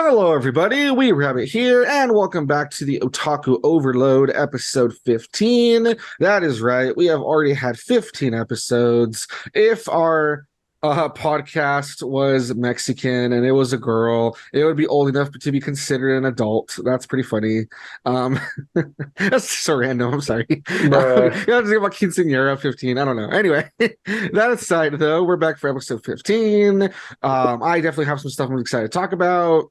Hello, everybody. We Rabbit here, and welcome back to the Otaku Overload episode 15. That is right. We have already had 15 episodes. If our podcast was Mexican and it was a girl, it would be old enough to be considered an adult. That's pretty funny. Um, that's so random. I'm sorry. You have to think about quinceañera 15. I don't know. Anyway, that aside, though, we're back for episode 15. I definitely have some stuff I'm excited to talk about.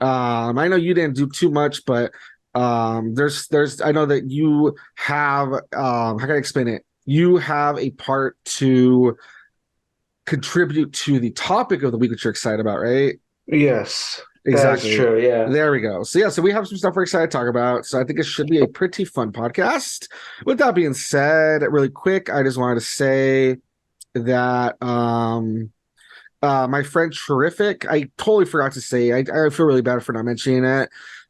I know you didn't do too much, but there's I know that you have how can I explain it? You have a part to contribute to the topic of the week that you're excited about, right? Yes, Exactly. that's true. Yeah. There we go. So we have some stuff we're excited to talk about. So I think it should be a pretty fun podcast. With that being said, really quick, I just wanted to say that my friend Charific, I totally forgot to say, I feel really bad for not mentioning it,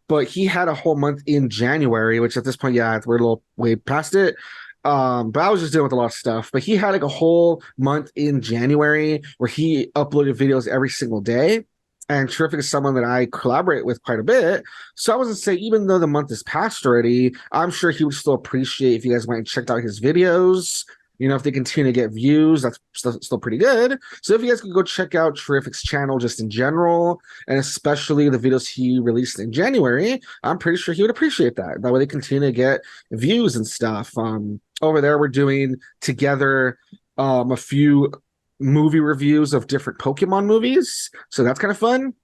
but he had a whole month in January, which at this point, yeah, we're a little way past it. But I was just dealing with a lot of stuff. But he had like a whole month in January where he uploaded videos every single day. And Terrific is someone that I collaborate with quite a bit. So I was gonna say, even though the month is past already, I'm sure he would still appreciate if you guys went and checked out his videos. You know, if they continue to get views, that's still pretty good. So if you guys could go check out Terrific's channel just in general, and especially the videos he released in January, I'm pretty sure he would appreciate that. That way they continue to get views and stuff. Over there, we're doing together a few movie reviews of different Pokemon movies. So that's kind of fun.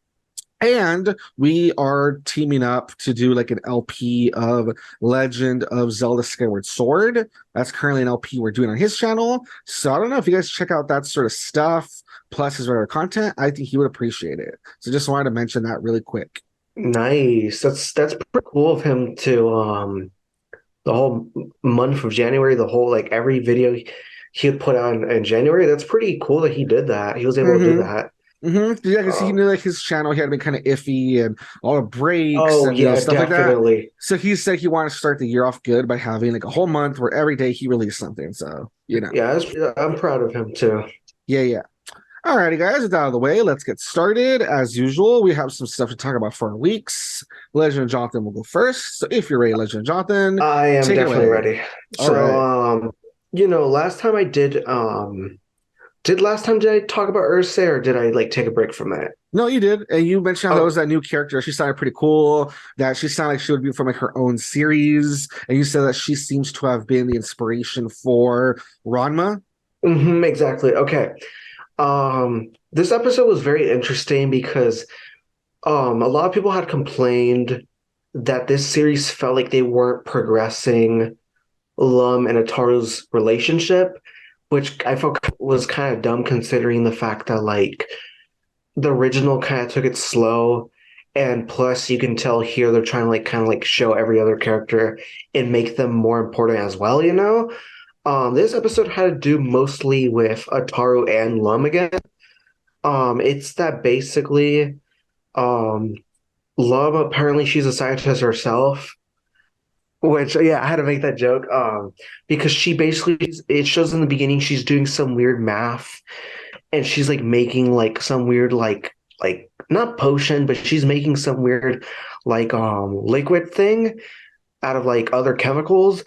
And we are teaming up to do like an LP of Legend of Zelda Skyward Sword. That's currently an LP we're doing on his channel. So I don't know if you guys check out that sort of stuff, plus his regular content, I think he would appreciate it. So just wanted to mention that really quick. Nice. That's pretty cool of him to the whole month of January, the whole like every video he had put on in January. That's pretty cool that he did that. He was able to do that. Yeah, because he knew like his channel, he had been kind of iffy and all the breaks Oh and you know yeah, stuff like that. definitely. So he said he wanted to start the year off good by having like a whole month where every day he released something. So you know, Yeah, I'm proud of him too. yeah. Alrighty, guys, with that out of the way, let's get started. As usual, we have some stuff to talk about for our weeks. Legend of Jonathan will go first. So if you're ready, Legend of Jonathan, I am take it definitely away. ready. All So right. last time I did last time did I talk about Urusei or did I like take a break from that? No, you did. And you mentioned how there was Oh, that new character. She sounded pretty cool, that she sounded like she would be from like her own series. And you said that she seems to have been the inspiration for Ranma. exactly. Okay. This episode was very interesting because a lot of people had complained that this series felt like they weren't progressing Lum and Ataru's relationship, which I felt was kind of dumb considering the fact that like the original kind of took it slow, and plus you can tell here they're trying to like kind of like show every other character and make them more important as well, you know? This episode had to do mostly with Ataru and Lum again. It's that basically, um, Lum apparently she's a scientist herself, which yeah, I had to make that joke. Because she basically it shows in the beginning she's doing some weird math, and she's like making like some weird like not potion, but she's making some weird like liquid thing out of like other chemicals.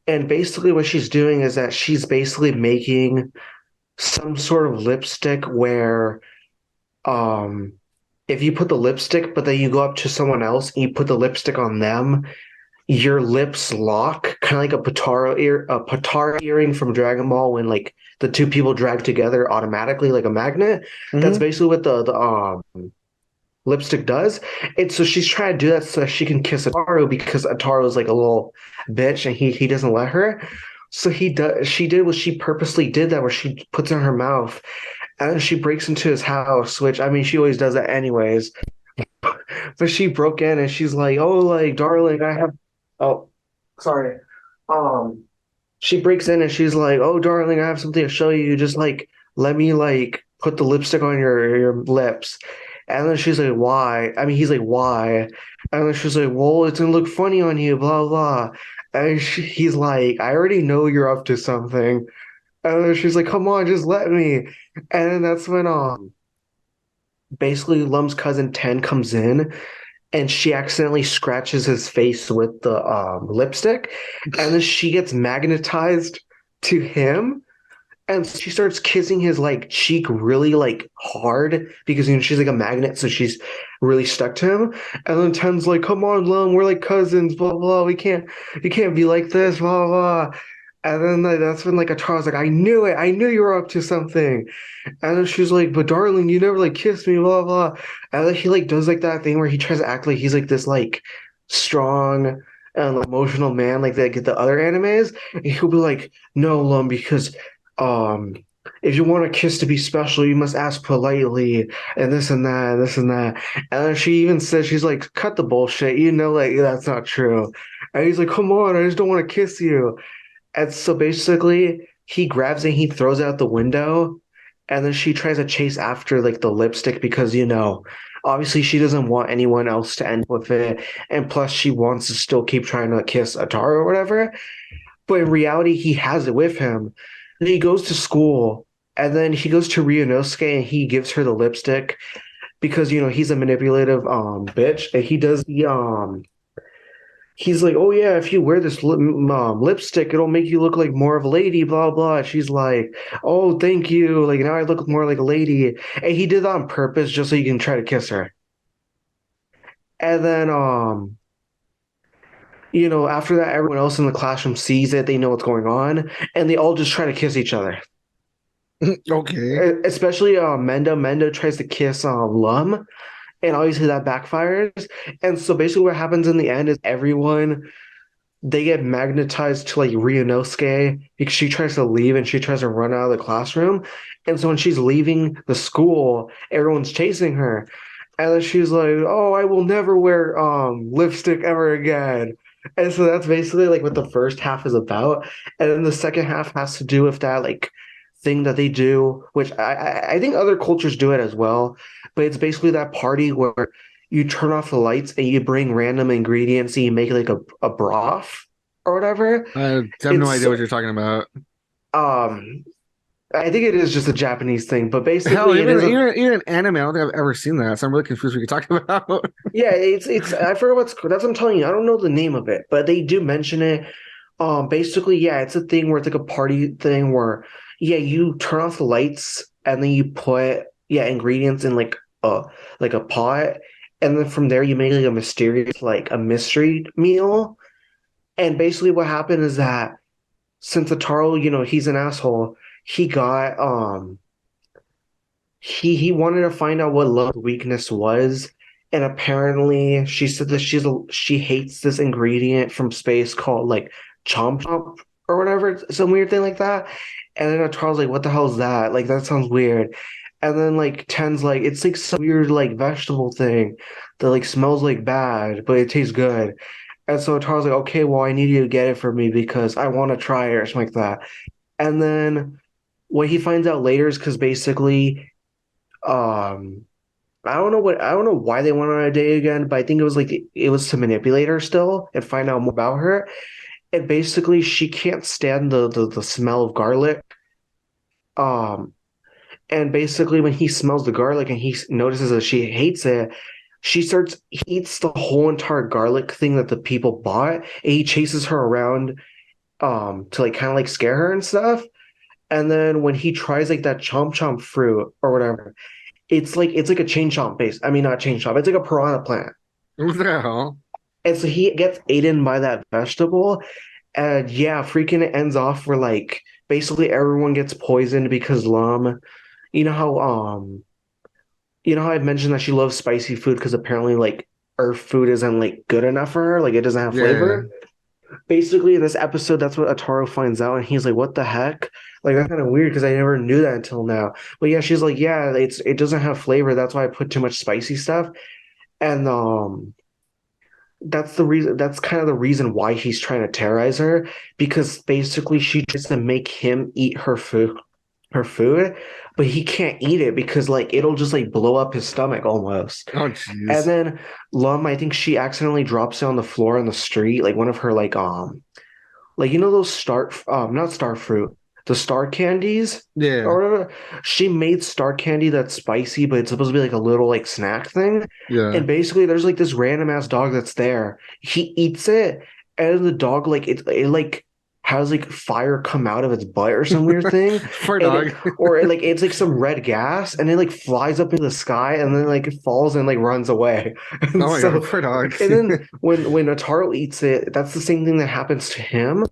And basically what she's doing is that she's basically making some sort of lipstick where um if you put the lipstick but then you go up to someone else and you put the lipstick on them, your lips lock, kind of like a Patara earring from Dragon Ball when like the two people drag together automatically like a magnet. That's Mm-hmm. basically what the lipstick does. And so she's trying to do that so that she can kiss Ataru because Ataru is like a little bitch and he doesn't let her. So she did what she purposely did that where she puts it in her mouth and she breaks into his house, which I mean she always does that anyways. But she broke in and she's like, "Oh, like darling, I have oh sorry." Um she breaks in and she's like, "Oh, darling, I have something to show you. Just like let me like put the lipstick on your lips." And then she's like, "Why?" I mean, he's like, "Why?" And then she's like, "Well, it's gonna look funny on you, blah blah." And he's like, "I already know you're up to something." And then she's like, "Come on, just let me." And then that's when basically Lum's cousin Ten comes in and she accidentally scratches his face with the lipstick, and then she gets magnetized to him, and she starts kissing his like cheek really like hard because she's like a magnet, so she's really stuck to him. And then Ten's like, "Come on, Lum, we're like cousins, blah blah. You can't be like this, blah blah." And then like, that's when like Atara's like, "I knew it, I knew you were up to something." And then she's like, "But darling, you never like kissed me, blah blah." And then he like does like that thing where he tries to act like he's like this like strong and emotional man like they get the other animes. And he'll be like, "No, Lum, because um if you want a kiss to be special, you must ask politely, and this and that, and this and that." And then she even says, she's like, "Cut the bullshit, you know, like that's not true." And he's like, "Come on, I just don't want to kiss you." And so basically, he grabs it, he throws it out the window, and then she tries to chase after like the lipstick because, obviously she doesn't want anyone else to end with it. And plus, she wants to still keep trying to kiss Atara or whatever. But in reality, he has it with him. And he goes to school, and then he goes to Ryunosuke and he gives her the lipstick because, he's a manipulative bitch. And he does the he's like, "Oh yeah, if you wear this lipstick, it'll make you look like more of a lady, blah blah." She's like, "Oh, thank you. Like now I look more like a lady." And he did that on purpose just so he can try to kiss her. And then after that, everyone else in the classroom sees it, they know what's going on, and they all just try to kiss each other. Okay. Especially Mendo. Mendo tries to kiss Lum, and obviously that backfires. And so basically what happens in the end is everyone they get magnetized to like Ryunosuke because she tries to leave and she tries to run out of the classroom. And so when she's leaving the school, everyone's chasing her. And then she's like, "Oh, I will never wear lipstick ever again." And so that's basically like what the first half is about. And then the second half has to do with that like thing that they do, which I think other cultures do it as well. But it's basically that party where you turn off the lights and you bring random ingredients and you make like a broth or whatever. I have no It's idea what you're talking about. um I think it is just a Japanese thing, but Hell, basically it even is a even an anime, I don't think I've ever seen that. So I'm really confused what you're talking about. yeah, it's I forget that's what I'm telling you. I don't know the name of it, but they do mention it. Basically, yeah, it's a thing where it's like a party thing where yeah, you turn off the lights and then you put yeah, ingredients in like a pot, and then from there you make like a mysterious like a mystery meal. And basically what happened is that since Ataro, he's an asshole, he got he wanted to find out what love's weakness was, and apparently she said that she hates this ingredient from space called like chomp chomp or whatever, some weird thing like that. And then Ataro's like, "What the hell is that? Like that sounds weird." And then like Ten's like, "It's like some weird like vegetable thing that like smells like bad, but it tastes good." And so Ataro's like, "Okay, well I need you to get it for me because I want to try it or something like that." And then what he finds out later is because basically um I don't know why they went on a date again, but I think it was like it was to manipulate her still and find out more about her. And basically she can't stand the smell of garlic. Um and basically when he smells the garlic and he notices that she hates it, he eats the whole entire garlic thing that the people bought, and he chases her around to like kind of like scare her and stuff. And then when he tries like that chomp chomp fruit or whatever, it's like a chain chomp base. I mean, not chain chomp. It's like a piranha plant. What the hell? And so he gets eaten by that vegetable. And yeah, freaking it ends off where like basically everyone gets poisoned because Lum, you know how I've mentioned that she loves spicy food because apparently like Earth food isn't like good enough for her, like it doesn't have Yeah. flavor. Basically in this episode, that's what Ataro finds out, and he's like, "What the heck?" Like that's kind of weird because I never knew that until now. But yeah, she's like, "Yeah, it doesn't have flavor. That's why I put too much spicy stuff." And that's the reason. That's kind of the reason why he's trying to terrorize her because basically she tries to make him eat her food, but he can't eat it because like it'll just like blow up his stomach almost. Oh, And jeez. then Lum, I think she accidentally drops it on the floor in the street, like one of her like those not star fruit. the star candies Yeah, or whatever. She made star candy that's spicy, but it's supposed to be like a little like snack thing. yeah. And basically, there's like this random ass dog that's there. He eats it, and the dog like it like has like fire come out of its butt or some weird thing, Poor dog. or it, like it's like some red gas, and it like flies up into the sky, and then like it falls and like runs away. And Oh my god, so, poor dog. and then when Ataro eats it, that's the same thing that happens to him.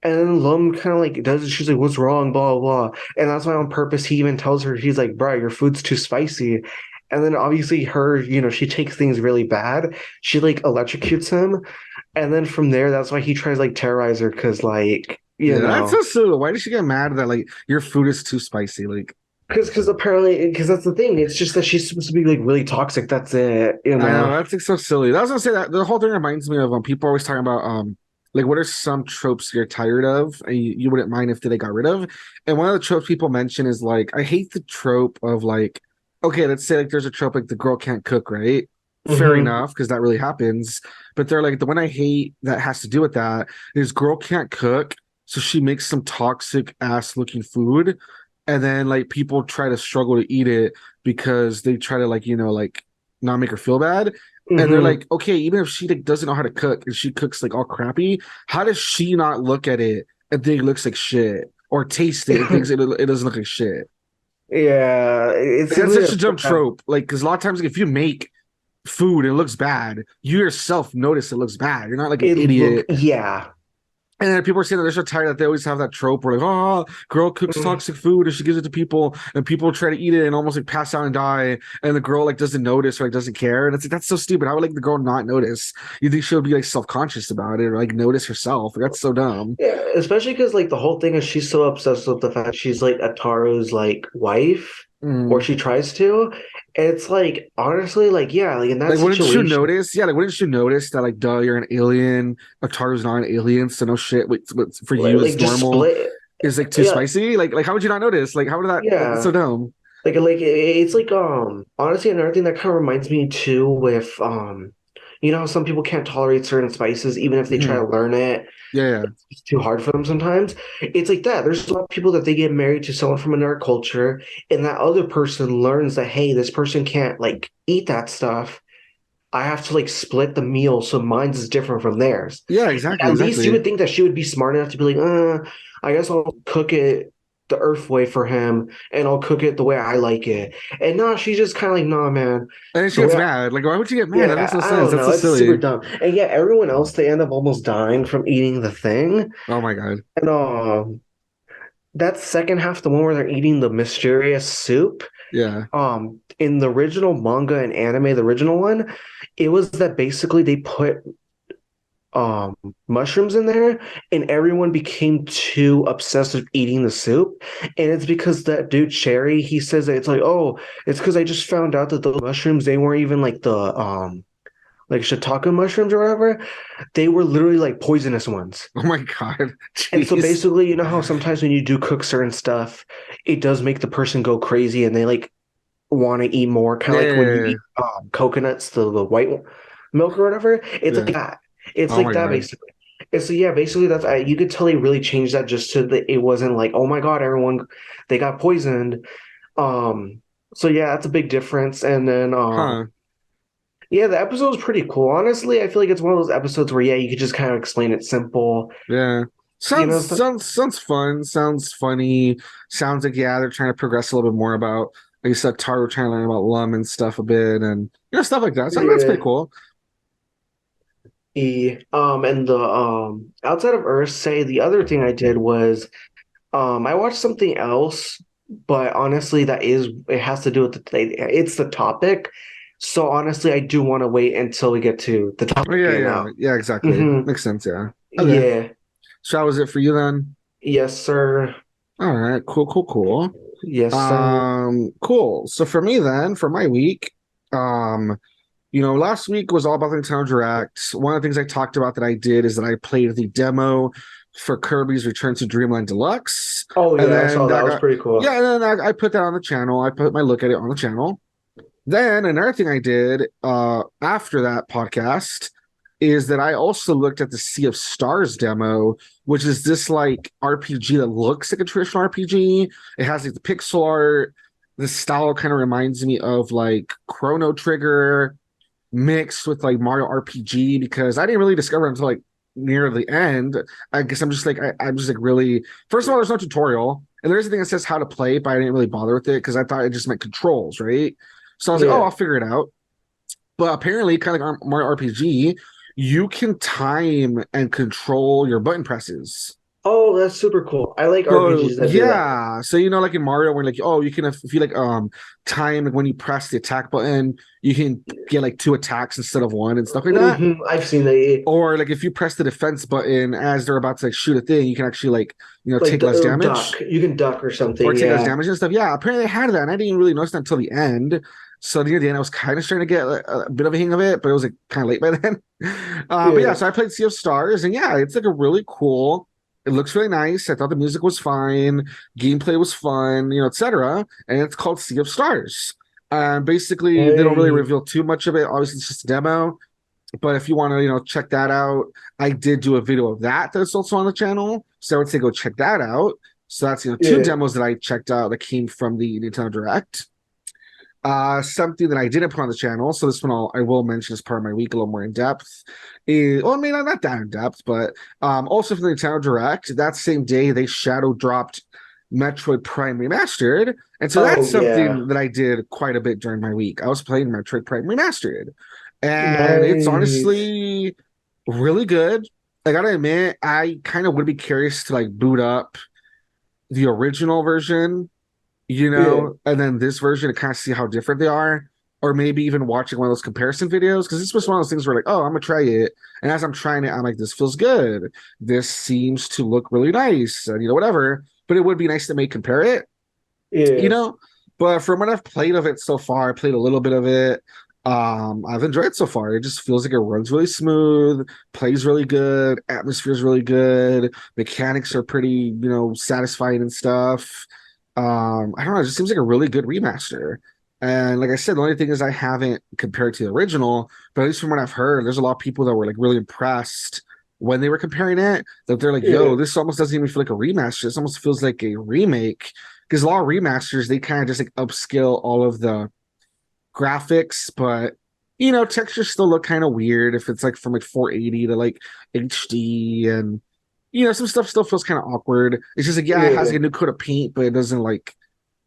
And then Lum kind of like does it. She's like, "What's wrong?" Blah blah. And that's why on purpose he even tells her, he's like, "Bro, your food's too spicy." And then obviously her, she takes things really bad. She like electrocutes him, and then from there, that's why he tries like terrorize her because like Yeah, that's so silly. Why did she get mad that like your food is too spicy? Like, because apparently because that's the thing. It's just that she's supposed to be like really toxic. That's it. I know that's like so silly. I was gonna say that the whole thing reminds me of people always talking about like what are some tropes you're tired of and you wouldn't mind if they got rid of. And one of the tropes people mention is like I hate the trope of like okay, let's say like there's a trope like the girl can't cook, right? Fair Hmm. enough, because that really happens. But they're like the one I hate that has to do with that is girl can't cook, so she makes some toxic ass looking food, and then like people try to struggle to eat it because they try to like like not make her feel bad. And they're Hmm. like, okay, even if she like, doesn't know how to cook and she cooks like all crappy, how does she not look at it and think it looks like shit, or taste it and thinks it doesn't look like shit? Yeah, it's Like, that's simply such a dumb trope. Like, because a lot of times, like, if you make food and it looks bad, you yourself notice it looks bad. You're not like an it look idiot. yeah. And then people are saying that they're so tired that they always have that trope where like, oh, girl cooks Mm. toxic food and she gives it to people, and people try to eat it and almost like pass out and die, and the girl like doesn't notice or like doesn't care, and it's like that's so stupid. How would like the girl not notice? You think she would be like self conscious about it or like notice herself? Like, that's so dumb. Yeah, especially because like the whole thing is she's so obsessed with the fact she's like Ataru's like wife, or Mm. she tries to. And it's like honestly, like yeah, like in that Like, wouldn't you situation, notice? Yeah, like, wouldn't you notice that, like, duh, you're an alien. Ataru's not an alien, so no shit. What's for you is just normal split. is like too Yeah, spicy. Like, how would you not notice? Like, how would that? That's yeah. so dumb. It's like honestly another thing that kind of reminds me too with how some people can't tolerate certain spices even if they try Mhm. to learn it. Yeah, yeah. It's too hard for them sometimes. It's like that. There's a lot of people that they get married to someone from another culture, and that other person learns that, hey, this person can't like eat that stuff. I have to like split the meal so mine's is different from theirs. Yeah, exactly, At least you exactly. would think that she would be smart enough to be like, I guess I'll cook it the Earth way for him, and I'll cook it the way I like it. And no, she's just kind of like, nah, man. And then she The gets way mad. Like, why would you get mad? That makes yeah, no I sense. don't That's know. so It's super silly. dumb. And yeah, everyone else they end up almost dying from eating the thing. Oh my god. And that second half, the one where they're eating the mysterious soup, Yeah. in the original manga and anime, the original one, it was that basically they put um mushrooms in there and everyone became too obsessed with eating the soup. And it's because that dude Cherry, he says that it's like, oh, it's because I just found out that the mushrooms, they weren't even like the like shiitake mushrooms or whatever. They were literally like poisonous ones. Oh my god. And so Jeez. basically, you know how sometimes when you do cook certain stuff, it does make the person go crazy and they like want to eat more, kind of like when you Yeah. eat coconuts, the white milk or whatever. It's Yeah. like that. It's Oh like my that god. basically. And so yeah, basically that's you could tell they really changed that just so that it wasn't like, oh my God, everyone they got poisoned. Um, so yeah, that's a big difference. And then Huh. yeah, the episode was pretty cool. Honestly, I feel like it's one of those episodes where yeah, you could just kind of explain it simple. Yeah. So, Sounds fun. Sounds funny. Sounds like yeah, they're trying to progress a little bit more about like you said, Taro trying to learn about Lum and stuff a bit and stuff like that. So that's pretty yeah. cool. And the outside of Urusei, the other thing I did was I watched something else, but honestly, it has to do with it's the topic. So honestly, I do want to wait until we get to the Oh topic, yeah, you yeah, know. yeah, exactly. Hmm. Makes sense, yeah. Okay. Yeah. So that was it for you then? Yes, sir. All right, cool, cool, cool. Yes, sir. Cool. So for me then, for my week, last week was all about the Nintendo Direct. One of the things I talked about that I did is that I played the demo for Kirby's Return to Dreamland Deluxe. Oh And yeah, I then saw that. that It was got, pretty cool. yeah, and then I put that on the channel. I put my look at it on the channel. Then another thing I did after that podcast is that I also looked at the Sea of Stars demo, which is this like RPG that looks like a traditional RPG. It has like the pixel art. The style kind of reminds me of like Chrono Trigger mixed with like Mario RPG, because I didn't really discover it until like near the end. I guess I'm just like really, first of all, there's no tutorial, and there's a thing that says how to play, but I didn't really bother with it because I thought it just meant controls, right? So I was like, oh, Yeah. I'll figure it out. But apparently, kind of like Mario RPG, you can time and control your button presses. Oh, that's super cool. I like So RPGs that do that. yeah, so you know, like in Mario, where like oh, you can if you like time like when you press the attack button, you can get like two attacks instead of one and stuff like that. I've seen that. Or like if you press the defense button as they're about to like shoot a thing, you can actually like Like take less duck. damage You can duck or or something. take less Yeah. damage and stuff. Yeah, apparently they had that, and I didn't really notice that until the end. So near the end, I was kind of starting to get a bit of a hang of it, but it was like kind of late by then. But yeah, Yeah. so I played Sea of Stars, and yeah, it's like a really cool. It looks really nice. I thought the music was fine, gameplay was fun, etc. And it's called Sea of Stars. Basically, they don't really Hey. reveal too much of it. Obviously, it's just a demo. But if you want to, check that out, I did do a video of that's also on the channel. So I would say go check that out. So that's two Yeah. demos that I checked out that came from the Nintendo Direct. Something that I didn't put on the channel, so this one I will mention as part of my week a little more in depth. Well, I mean, not that in depth, but also from the Nintendo Direct, that same day they shadow dropped Metroid Prime Remastered, and so Oh that's yeah. something that I did quite a bit during my week. I was playing Metroid Prime Remastered, and it's Nice. honestly really good. I gotta admit, I kind of would be curious to like boot up the original version, Yeah. and then this version to kind of see how different they are, or maybe even watching one of those comparison videos, because this was one of those things where like, oh, I'm gonna try it, and as I'm trying it, I'm like, this feels good, this seems to look really nice, and whatever. But it would be nice to make compare it, you Yeah. know. But from what I've played of it so far, I played a little bit of it. I've enjoyed it so far. It just feels like it runs really smooth, plays really good, atmosphere is really good, mechanics are pretty, satisfying and stuff. I don't know, it just seems like a really good remaster. And like I said, the only thing is I haven't compared to the original, but at least from what I've heard, there's a lot of people that were like really impressed when they were comparing it, that they're like, Yeah. yo, this almost doesn't even feel like a remaster. This almost feels like a remake. Because a lot of remasters, they kind of just like upscale all of the graphics, but textures still look kind of weird if it's like from like 480 to like HD, and some stuff still feels kind of awkward. It's just like, yeah, it has Yeah. like a new coat of paint, but it doesn't like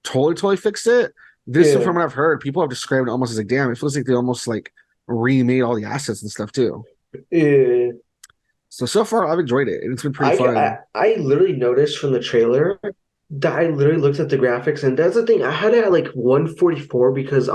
totally fix it. This one, Yeah. from what I've heard, people have described it almost as like, damn, it feels like they almost like remade all the assets and stuff too. Yeah. So far I've enjoyed it and it's been pretty I, fun. I literally noticed from the trailer that I literally looked at the graphics, and that's the thing. I had it at like 144 because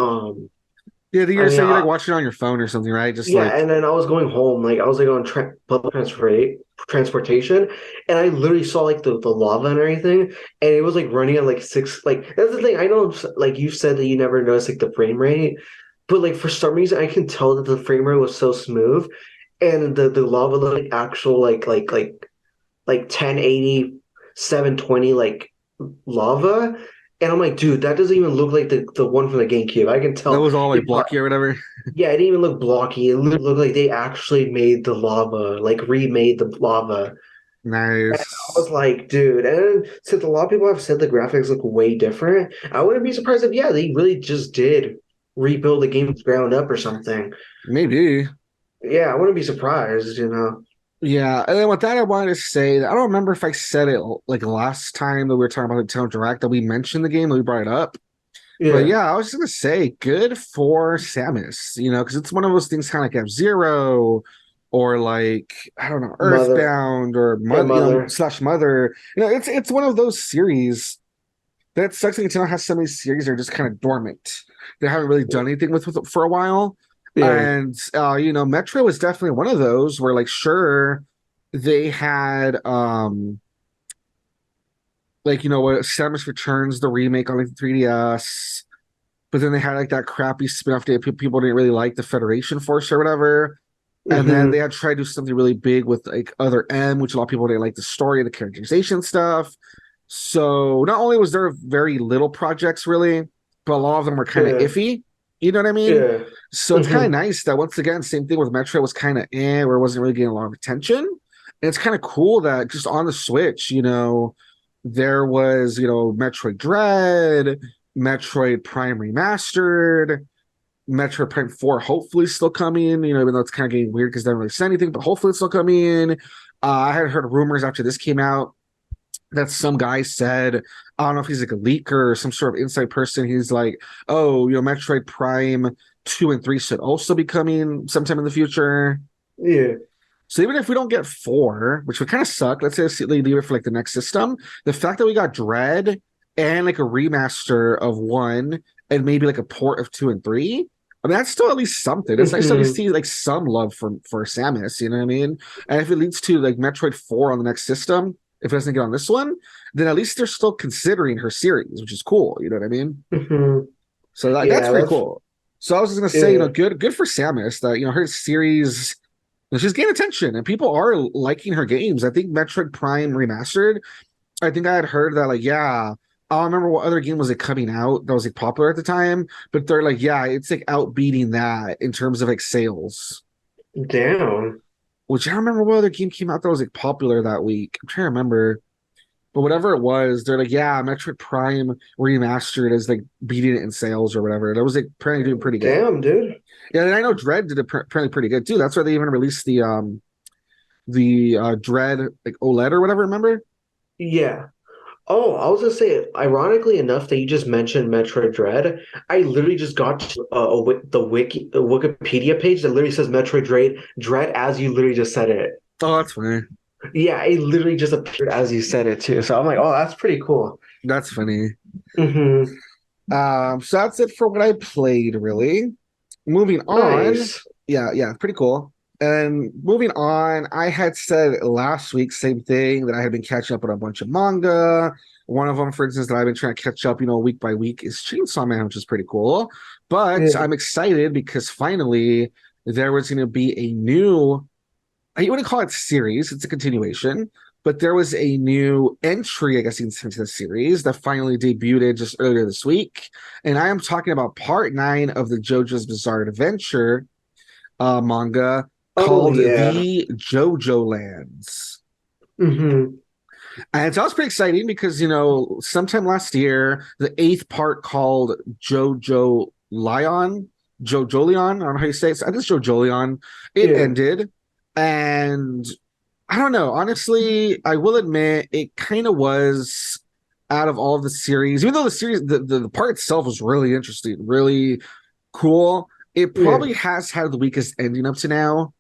Yeah, the I year mean say you like watching it on your phone or something, right? Just yeah, like and then I was going home, like I was like on public transportation, and I literally saw like the lava and everything, and it was like running at like six. Like that's the thing. I know, like you said that you never noticed like the frame rate, but like for some reason I can tell that the frame rate was so smooth, and the lava looked like actual like 1080, 720 like lava. And I'm like, dude, that doesn't even look like the one from the GameCube. I can that tell was all they like blocky or whatever. yeah, it didn't even look blocky. It looked like they actually made the lava, like remade the lava. I was Nice. like, dude, and since a lot of people have said the graphics look way different, I wouldn't be surprised if yeah, they really just did rebuild the game from the ground up or something. Maybe. Yeah, I wouldn't be surprised. Yeah, and then with that, I wanted to say that I don't remember if I said it like last time that we were talking about the Nintendo Direct that we mentioned the game that we brought it up. But Yeah, yeah, I was just gonna say, good for Samus, because it's one of those things kind of like F-Zero or like I don't know, mother, Earthbound or yeah, Mother, mother. slash Mother. It's one of those series that sucks that Nintendo has so many series that are just kind of dormant. They haven't really done anything with it for a while. Yeah, And Metro was definitely one of those where like sure they had like what Samus Returns the remake on like the 3DS, but then they had like that crappy spin-off that people didn't really like, the Federation Force or whatever. And then they hmm had tried to do something really big with like Other M, which a lot of people didn't like the story, the characterization stuff. So not only was there very little projects really, but a lot of them were kind of yeah, iffy. You know what I mean? Yeah. So it's kind of Hmm. nice that once again, same thing with Metroid was kind of where it wasn't really getting a lot of attention. And it's kind of cool that just on the Switch, there was, Metroid Dread, Metroid Prime Remastered, Metroid Prime 4 hopefully still coming, even though it's kind of getting weird because they don't really say anything, but hopefully it's still coming. I had heard rumors after this came out that some guy said, I don't know if he's like a leaker or some sort of inside person. He's like, oh, Metroid Prime 2 and 3 should also be coming sometime in the future. Yeah. So even if we don't get 4, which would kind of suck, let's say they leave it for like the next system, the fact that we got Dread and like a remaster of 1 and maybe like a port of 2 and 3, I mean, that's still at least something. It's nice to at least Hmm. see like some love for Samus, you know what I mean? And if it leads to like Metroid 4 on the next system, if it doesn't get on this one, then at least they're still considering her series, which is cool, you know what I mean? Hmm. So that's Yeah, pretty that's cool. So I was just gonna say, yeah. good for Samus that her series she's getting attention and people are liking her games. I think Metroid Prime Remastered, I think I had heard that, like, yeah, I don't remember what other game was like coming out that was like popular at the time, but they're like, yeah, it's like outbeating that in terms of like sales. Damn. Which I don't remember what other game came out that was like popular that week. I'm trying to remember. But whatever it was, they're like, yeah, Metroid Prime Remastered is like beating it in sales or whatever. That was like apparently doing pretty good. Damn, dude. Yeah, and I know Dread did apparently pretty good too. That's why they even released the Dread like OLED or whatever. Remember? Yeah. Oh, I was gonna say, ironically enough, that you just mentioned Metroid Dread. I literally just got to, the Wikipedia page that literally says Metroid Dread as you literally just said it. Oh, that's funny. Yeah, it literally just appeared as you said it too. So I'm like, oh, that's pretty cool. That's funny. Hmm. So that's it for what I played, really. Moving on. Nice. Yeah, pretty cool. And moving on, I had said last week, same thing, that I had been catching up on a bunch of manga. One of them, for instance, that I've been trying to catch up, week by week is Chainsaw Man, which is pretty cool. But Yeah. I'm excited because finally there was going to be a new, I wouldn't call it series, it's a continuation, but there was a new entry, I guess you can say, into the series that finally debuted just earlier this week. And I am talking about part 9 of the JoJo's Bizarre Adventure manga Oh called yeah. the JOJOLands. Hmm. And so that was pretty exciting because, sometime last year, the 8th part called JoJoLeon, I don't know how you say it. I think it's JoJoLeon. It Yeah. ended. And I don't know. Honestly, I will admit it kind of was out of all of the series, even though the series, the part itself was really interesting, really cool. It Yeah. probably has had the weakest ending up to now.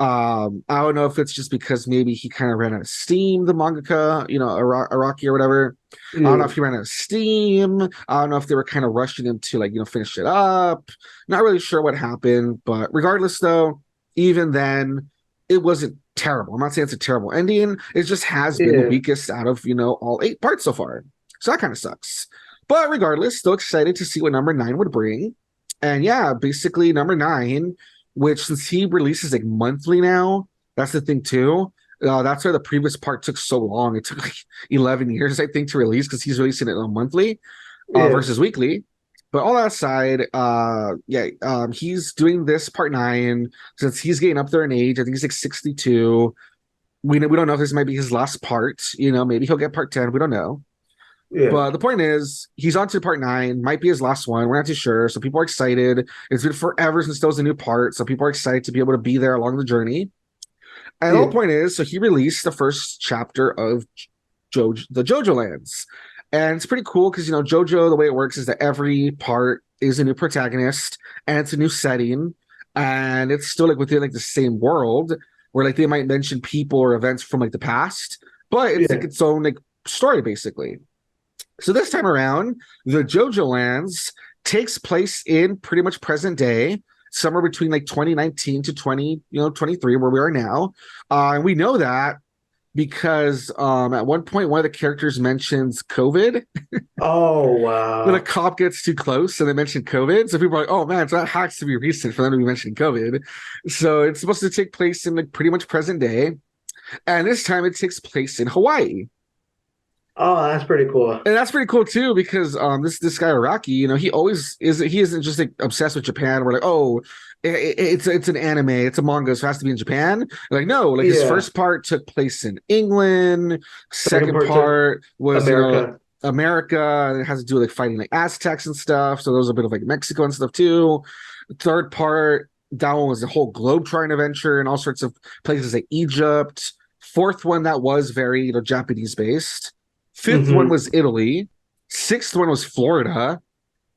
I don't know if it's just because maybe he kind of ran out of steam, the mangaka, Araki or whatever. I don't know Yeah. if he ran out of steam. I don't know if they were kind of rushing him to finish it up. Not really sure what happened, but regardless, though, even then, it wasn't terrible. I'm not saying it's a terrible ending. It just has been the Yeah. weakest out of all 8 parts so far. So that kind of sucks. But regardless, still excited to see what number 9 would bring. And yeah, basically number 9, which since he releases like monthly now, that's the thing too. That's why the previous part took so long. It took like 11 years, I think, to release because he's releasing it on monthly Yeah. versus weekly. But all that aside, he's doing this part 9 since he's getting up there in age. I think he's like 62. We don't know if this might be his last part. Maybe he'll get part 10. We don't know. Yeah. But the point is, he's on to part 9, might be his last one. We're not too sure. So people are excited. It's been forever since there was a new part. So people are excited to be able to be there along the journey. And the whole Yeah. point is, so he released the first chapter of the JoJoLands. And it's pretty cool because, JoJo, the way it works is that every part is a new protagonist and it's a new setting. And it's still like within like the same world where like they might mention people or events from like the past, but it's Yeah. like its own like story basically. So this time around, the JoJoLands takes place in pretty much present day, somewhere between like 2019 to 23, where we are now. And we know that because at one point, one of the characters mentions COVID. Oh When a wow. cop gets too close and they mention COVID. So people are like, oh man, so that has to be recent for them to be mentioning COVID. So it's supposed to take place in like pretty much present day. And this time it takes place in Hawaii. Oh, that's pretty cool. And that's pretty cool too, because this guy Araki, he isn't just like obsessed with Japan. We're like, oh, it's an anime, it's a manga, so it has to be in Japan. Like, no, like his Yeah. first part took place in England, Second second part took part was America. America, and it has to do with like fighting like Aztecs and stuff. So there was a bit of like Mexico and stuff too. Third part, that one was a whole globe trotting adventure and all sorts of places like Egypt. Fourth one that was very Japanese based. Fifth one Hmm. was Italy. Sixth one was Florida. Oh,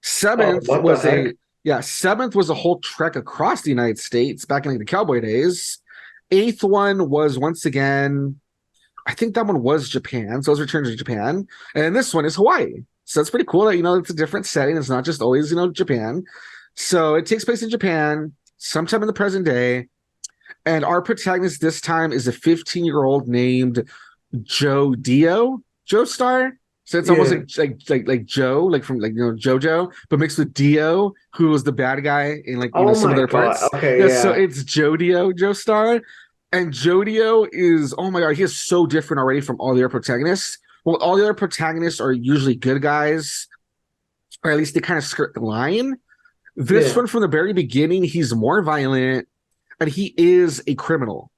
Seventh what the was heck? seventh was a whole trek across the United States back in like the cowboy days. Eighth one was once again, I think that one was Japan. So it was Return to Japan. And this one is Hawaii. So it's pretty cool that it's a different setting. It's not just always, Japan. So it takes place in Japan, sometime in the present day. And our protagonist this time is a 15-year-old named Joe Dio, Joe Star. So it's almost Yeah. like Joe, like from like JoJo, but mixed with Dio, who was the bad guy in like Oh some of my their God. parts. Okay, Yeah, so yeah. it's Joe Dio, Joe Star, and Joe Dio is, oh my God, he is so different already from all the other protagonists. Well, all the other protagonists are usually good guys, or at least they kind of skirt the line. This Yeah. one, from the very beginning, he's more violent, and he is a criminal.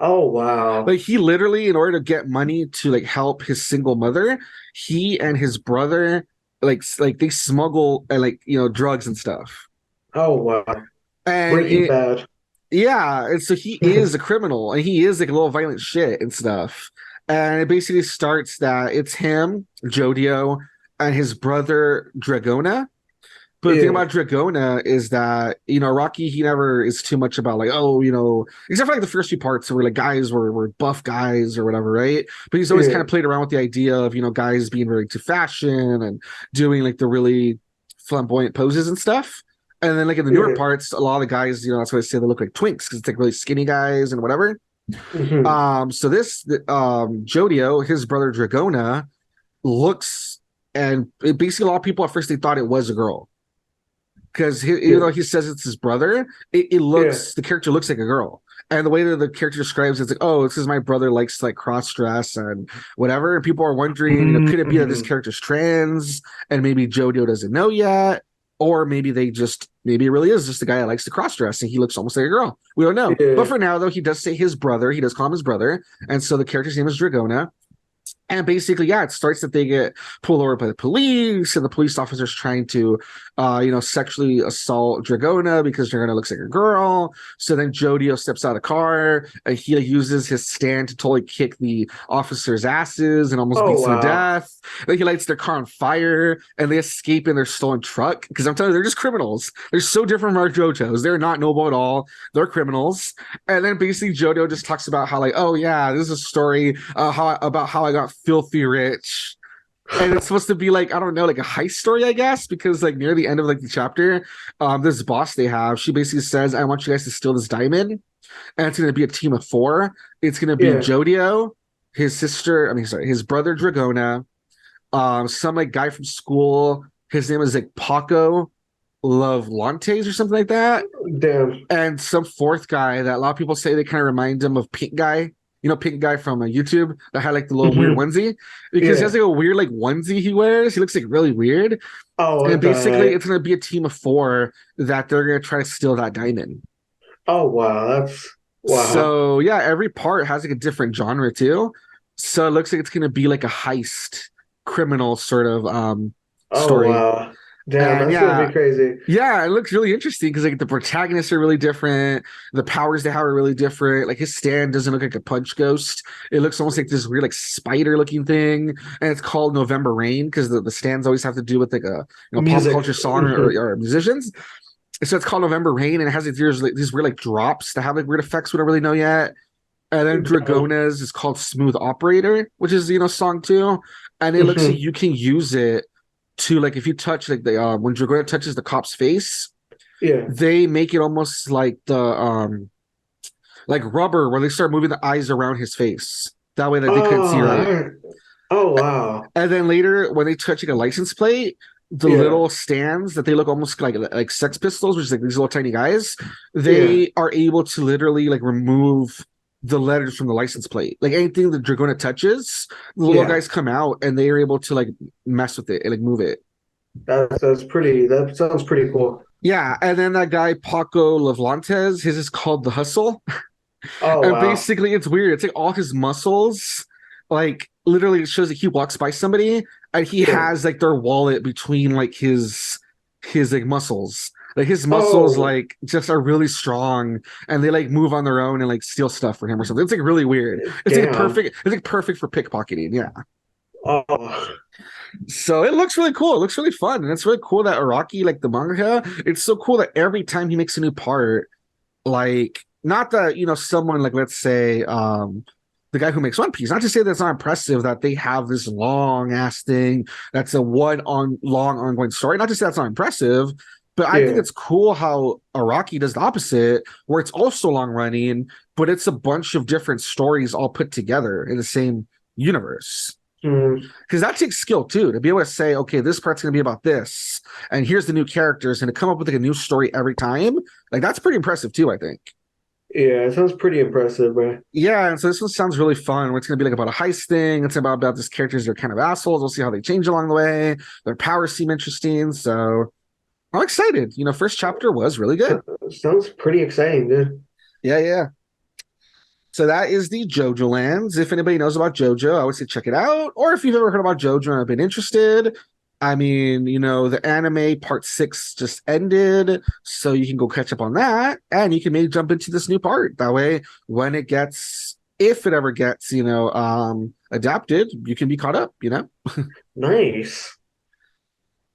Oh wow. Like he literally, in order to get money to like help his single mother, he and his brother like they smuggle like drugs and stuff. Oh wow. And Breaking Bad. yeah, and so he is a criminal, and he is like a little violent shit and stuff. And it basically starts that it's him, Jodio, and his brother Dragona. But the thing Yeah. about Dragona is that, Rocky, he never is too much about like, oh, except for like the first few parts where like guys were buff guys or whatever, right? But he's always kind Yeah. of played around with the idea of, guys being very into fashion and doing like the really flamboyant poses and stuff. And then like in the newer Yeah. parts, a lot of the guys, that's why I say they look like twinks because it's like really skinny guys and whatever. Hmm. So this Jodio, his brother Dragona, looks, and basically a lot of people at first they thought it was a girl because even Yeah. though he says it's his brother, it Yeah. looks, the character looks like a girl. And the way that the character describes it's like, oh, it's because my brother likes to like cross dress and whatever. And people are wondering, could it be that this Hmm. character's trans and maybe Jodio doesn't know yet? Or maybe maybe it really is just a guy that likes to cross dress and he looks almost like a girl. We don't know. But Yeah. for now, though, he does say his brother. He does call him his brother. And so the character's name is Dragona. And basically, yeah, it starts that they get pulled over by the police, and the police officer's trying to, sexually assault Dragona because Dragona looks like a girl. So then Jodio steps out of the car, and he uses his stand to totally kick the officers' asses and almost Oh beats them to wow. death. Then he lights their car on fire, and they escape in their stolen truck. Because I'm telling you, they're just criminals. They're so different from our JoJo's. They're not noble at all. They're criminals. And then basically Jodio just talks about how like, oh yeah, this is a story how I got filthy rich. And it's supposed to be like, I don't know, like a heist story, I guess, because like near the end of like the chapter, this boss they have, she basically says, I want you guys to steal this diamond. And it's gonna be a team of 4. It's gonna be Yeah. Jodio, his brother Dragona, some like guy from school. His name is like Paco Lantes or something like that, Damn. and some fourth guy that a lot of people say they kind of remind him of Pink Guy. Pink Guy from YouTube that had like the little weird Hmm. onesie because he has Yeah. like a weird like onesie he wears. He looks like really weird. Oh, And what the basically, heck? it's going to be a team of 4 that they're going to try to steal that diamond. Oh wow. That's wow. So yeah, every part has like a different genre too. So it looks like it's going to be like a heist criminal sort of Oh story. wow. Damn, And that's gonna yeah, be crazy. yeah, it looks really interesting because like the protagonists are really different. The powers they have are really different. Like his stand doesn't look like a punch ghost. It looks almost like this weird like spider looking thing. And it's called November Rain because the stands always have to do with like a pop Music. culture song or musicians. So it's called November Rain and it has these weird like drops that have like weird effects we don't really know yet. And then Dragona's is called Smooth Operator, which is song 2. And it looks like Hmm. you can use it to like if you touch like the when Dragona touches the cop's face, Yeah. they make it almost like the like rubber where they start moving the eyes around his face. That way that they couldn't see right. Oh wow. And then later when they touch like a license plate, the Yeah. little stands that they look almost like Sex Pistols, which is like these little tiny guys, they Yeah. are able to literally like remove the letters from the license plate. Like anything that Dragona touches, the little Yeah, guys come out and they are able to like mess with it and like move it. that's pretty. That sounds pretty cool. Yeah, and then that guy Paco Lavlantes, his is called the Hustle. Oh And wow. basically, it's weird. It's like all his muscles, like literally, it shows that he walks by somebody and he Yeah. has like their wallet between like his like muscles. Like his muscles, Oh like just are really strong, and they like move on their own and like steal stuff for him or something. It's like really weird. It's like damn. perfect. It's like perfect for pickpocketing. Yeah. Oh So it looks really cool. It looks really fun, and it's really cool that Araki, like the manga, it's so cool that every time he makes a new part, like not that someone like let's say the guy who makes One Piece, not to say that's not impressive that they have this long ass thing that's a one on long ongoing story, not to say that's not impressive, but I think yeah. it's cool how Araki does the opposite, where it's also long running, but it's a bunch of different stories all put together in the same universe. Hmm. Because that takes skill too, to be able to say, okay, this part's going to be about this, and here's the new characters, and to come up with like a new story every time, like that's pretty impressive too, I think. Yeah, it sounds pretty impressive, bro. Yeah, and so this one sounds really fun. It's going to be like about a heist thing. It's about these characters that are kind of assholes. We'll see how they change along the way. Their powers seem interesting, so I'm excited. First chapter was really good. Sounds pretty exciting, dude. Yeah, yeah. So that is the JOJOLands. If anybody knows about JoJo, I would say check it out. Or if you've ever heard about JoJo and have been interested, I mean, the anime part 6 just ended, so you can go catch up on that, and you can maybe jump into this new part. That way, when it gets, if it ever gets, adapted, you can be caught up. Nice.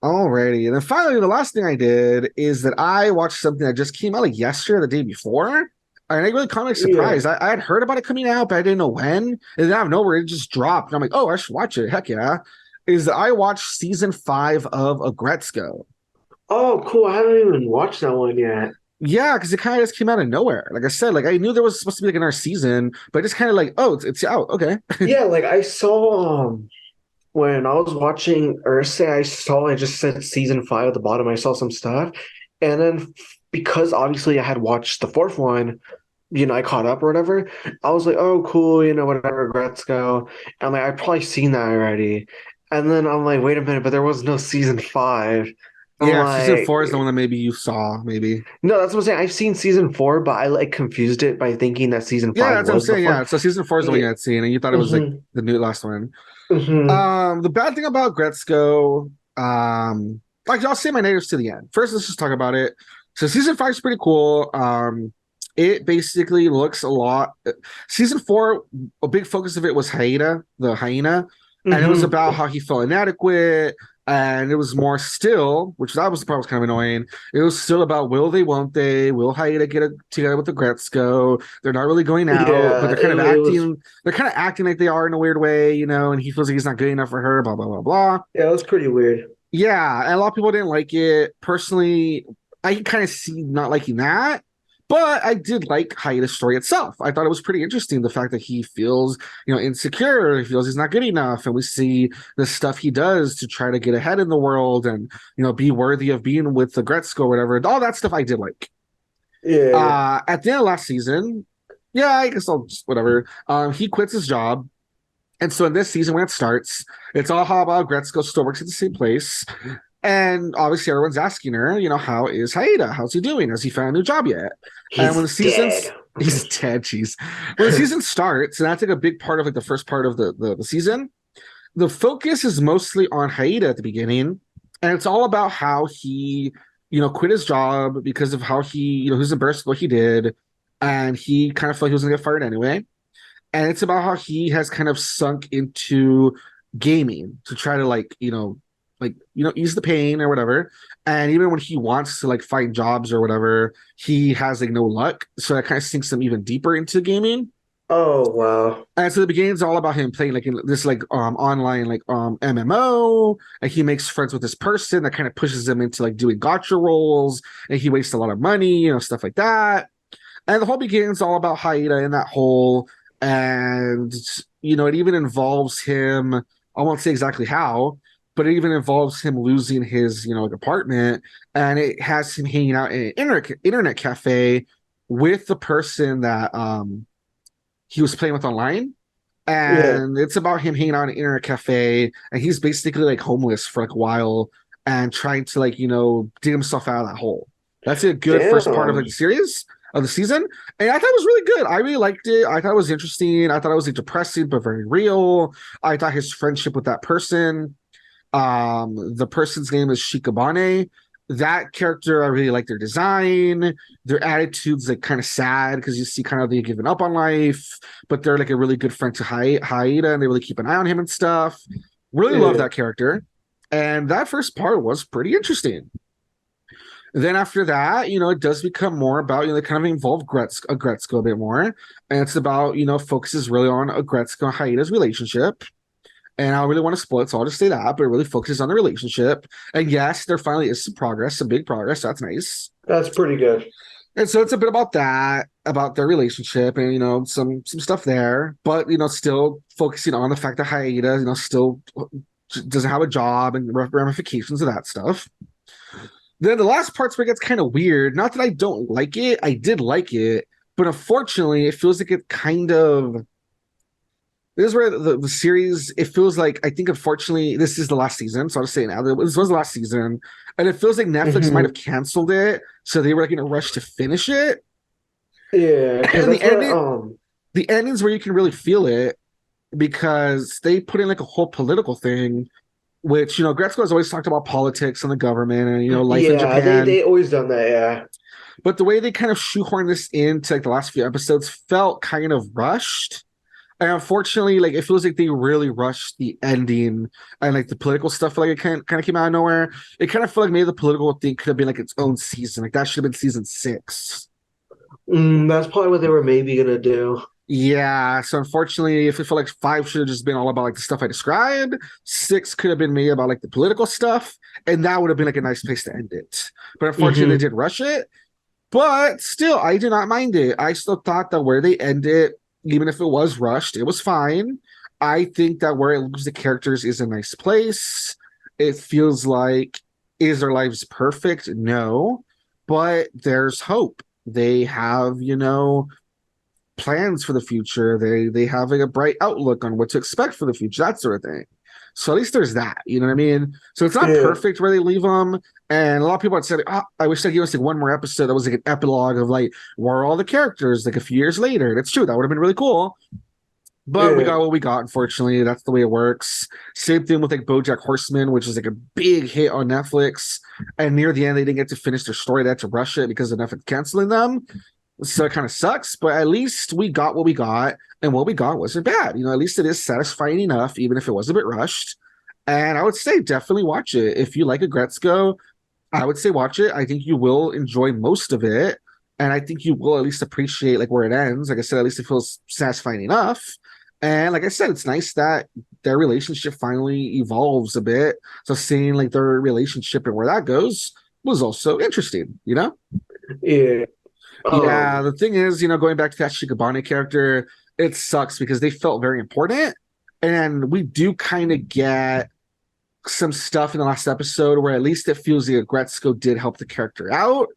Alrighty. And then finally, the last thing I did is that I watched something that just came out like yesterday or the day before. And I really kind of like Yeah. surprised. I had heard about it coming out, but I didn't know when. And then out of nowhere, it just dropped. And I'm like, oh, I should watch it. Heck yeah. Is that I watched season 5 of Aggretsuko. Oh, cool. I haven't even watched that one yet. Yeah, because it kind of just came out of nowhere. Like I said, like I knew there was supposed to be like another season, but just kind of like, oh, it's out. Okay. Yeah, like I saw when I was watching Urusei, I just said season 5 at the bottom. I saw some stuff. And then because obviously I had watched the fourth one, I caught up or whatever. I was like, oh, cool, whatever, Gretzko. And like, I've probably seen that already. And then I'm like, wait a minute, but there was no season 5. I'm Yeah, season like, 4 is the one that maybe you saw, maybe. no, that's what I'm saying. I've seen season 4, but I like confused it by thinking that season Yeah, 5 that's what I'm was the saying. Yeah. fourth. So season 4 is the one Yeah. you had seen, and you thought it was like Hmm. the new last one. Hmm. The bad thing about Gretzko, like I'll say my negatives to the end. First, let's just talk about it. So season 5 is pretty cool. It basically looks a lot. Season 4, a big focus of it was Haida, the hyena, and it was Hmm. about how he felt inadequate. And it was more still, which that was the part was kind of annoying. It was still about will they, won't they? Will Haida get together with the Gretzko? They're not really going out, but Yeah, they're kind of it was. acting. They're kind of acting like they are in a weird way, and he feels like he's not good enough for her. Blah blah blah blah. Yeah, it was pretty weird. Yeah, and a lot of people didn't like it. Personally, I can kind of see not liking that, but I did like Haida's story itself. I thought it was pretty interesting, the fact that he feels, insecure, he feels he's not good enough, and we see the stuff he does to try to get ahead in the world and, be worthy of being with the Gretzko or whatever. All that stuff I did like. Yeah. At the end of last season, yeah, I guess I'll just whatever. He quits his job. And so in this season, when it starts, it's all how about Gretzko still works at the same place. And obviously, everyone's asking her, how is Haida? How's he doing? Has he found a new job yet? And when He's the season's dead. he's dead, jeez. When the season starts, and that's like a big part of like the first part of the season, the focus is mostly on Haida at the beginning, and it's all about how he, quit his job because of how he, who's embarrassed with what he did, and he kind of felt he was gonna get fired anyway. And it's about how he has kind of sunk into gaming to try to ease the pain or whatever. And even when he wants to like find jobs or whatever, he has like no luck. So that kind of sinks him even deeper into gaming. Oh wow. And so the beginning's all about him playing like in this like online like MMO, and he makes friends with this person that kind of pushes him into like doing gotcha roles, and he wastes a lot of money, stuff like that. And the whole beginning's all about Haida in that hole, and it even involves him. I won't say exactly how, but it even involves him losing his like apartment, and it has him hanging out in an internet cafe with the person that he was playing with online. Yeah. And it's about him hanging out in an internet cafe, and he's basically like homeless for like a while and trying to like, dig himself out of that hole. That's a good first part of like the Damn. series of the season. And I thought it was really good. I really liked it. I thought it was interesting. I thought it was like depressing but very real. I thought his friendship with that person, the person's name is Shikabane. That character, I really like their design. Their attitude's like kind of sad because you see kind of they've given up on life, but they're like a really good friend to Haida, and they really keep an eye on him and stuff. Really love Yeah. that character. And that first part was pretty interesting. Then after that, it does become more about, they kind of involve Aggretsuko a bit more. And it's about, focuses really on Aggretsuko and Haida's relationship. And I don't really want to spoil it, so I'll just say that, but it really focuses on the relationship. And yes, there finally is some progress, some big progress. So that's nice. That's pretty good. And so it's a bit about that, about their relationship and, some stuff there. But, still focusing on the fact that Haida, still doesn't have a job and ramifications of that stuff. Then the last part's where it gets kind of weird. Not that I don't like it. I did like it. But unfortunately, it feels like it kind of... This is where the series, it feels like, I think unfortunately, this is the last season. So I'll just say it now. This was the last season. And it feels like Netflix might have canceled it. So they were like in a rush to finish it. Yeah, because And that's what the ending's where you can really feel it because they put in like a whole political thing, which, Gretzko has always talked about politics and the government and, life in yeah, Japan. they always done that, yeah. But the way they kind of shoehorned this into like the last few episodes felt kind of rushed. And unfortunately, like it feels like they really rushed the ending and like the political stuff. Like it kind of came out of nowhere. It kind of felt like maybe the political thing could have been like its own season. Like that should have been season 6. That's probably what they were maybe gonna do. Yeah. So unfortunately, if it felt like 5 should have just been all about like the stuff I described, 6 could have been maybe about like the political stuff, and that would have been like a nice place to end it. But unfortunately, they did rush it. But still, I did not mind it. I still thought that where they ended, even if it was rushed, it was fine. I think that where it leaves the characters is a nice place. It feels like, is their lives perfect? No, but there's hope. They have, plans for the future. They have like a bright outlook on what to expect for the future, that sort of thing. So at least there's that, you know what I mean? So it's not perfect where they leave them. And a lot of people had said, I wish they'd give us like one more episode that was like an epilogue of like, where are all the characters like a few years later? And it's true, that would have been really cool. But we got what we got, unfortunately. That's the way it works. Same thing with like BoJack Horseman, which is like a big hit on Netflix. And near the end, they didn't get to finish their story. They had to rush it because of Netflix canceling them. So it kind of sucks, but at least we got what we got, and what we got wasn't bad. At least it is satisfying enough, even if it was a bit rushed. And I would say definitely watch it. If you like Aggretsuko, I would say watch it. I think you will enjoy most of it, and I think you will at least appreciate like where it ends. Like I said, at least it feels satisfying enough. And like I said, it's nice that their relationship finally evolves a bit. So seeing like their relationship and where that goes was also interesting, Yeah. Yeah, the thing is, going back to that Shikabane character, it sucks because they felt very important. And we do kind of get some stuff in the last episode where at least it feels like Aggretsuko did help the character out.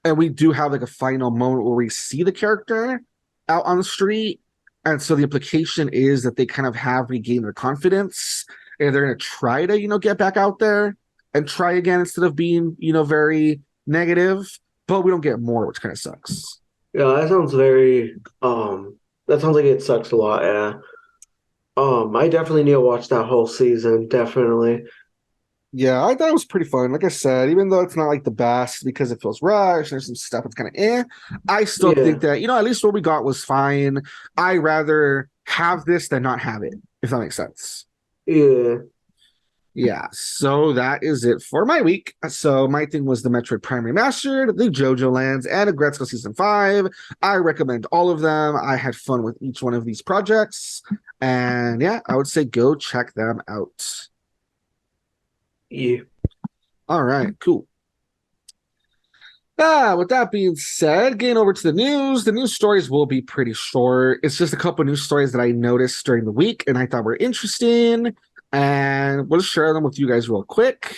And we do have like a final moment where we see the character out on the street. And so the implication is that they kind of have regained their confidence and they're going to try to, get back out there and try again instead of being, very negative. But we don't get more, which kind of sucks. Yeah, that sounds that sounds like it sucks a lot, yeah. I definitely need to watch that whole season, definitely. Yeah, I thought it was pretty fun. Like I said, even though it's not like the best because it feels rushed, there's some stuff that's kind of I still think that, at least what we got was fine. I rather have this than not have it, if that makes sense. Yeah. Yeah, so that is it for my week. So my thing was the Metroid Prime Remastered, the JOJOLands, and Aggretsuko Season 5. I recommend all of them. I had fun with each one of these projects. And yeah, I would say go check them out. Yeah. All right, cool. With that being said, getting over to the news stories will be pretty short. It's just a couple news stories that I noticed during the week and I thought were interesting. And we'll share them with you guys real quick.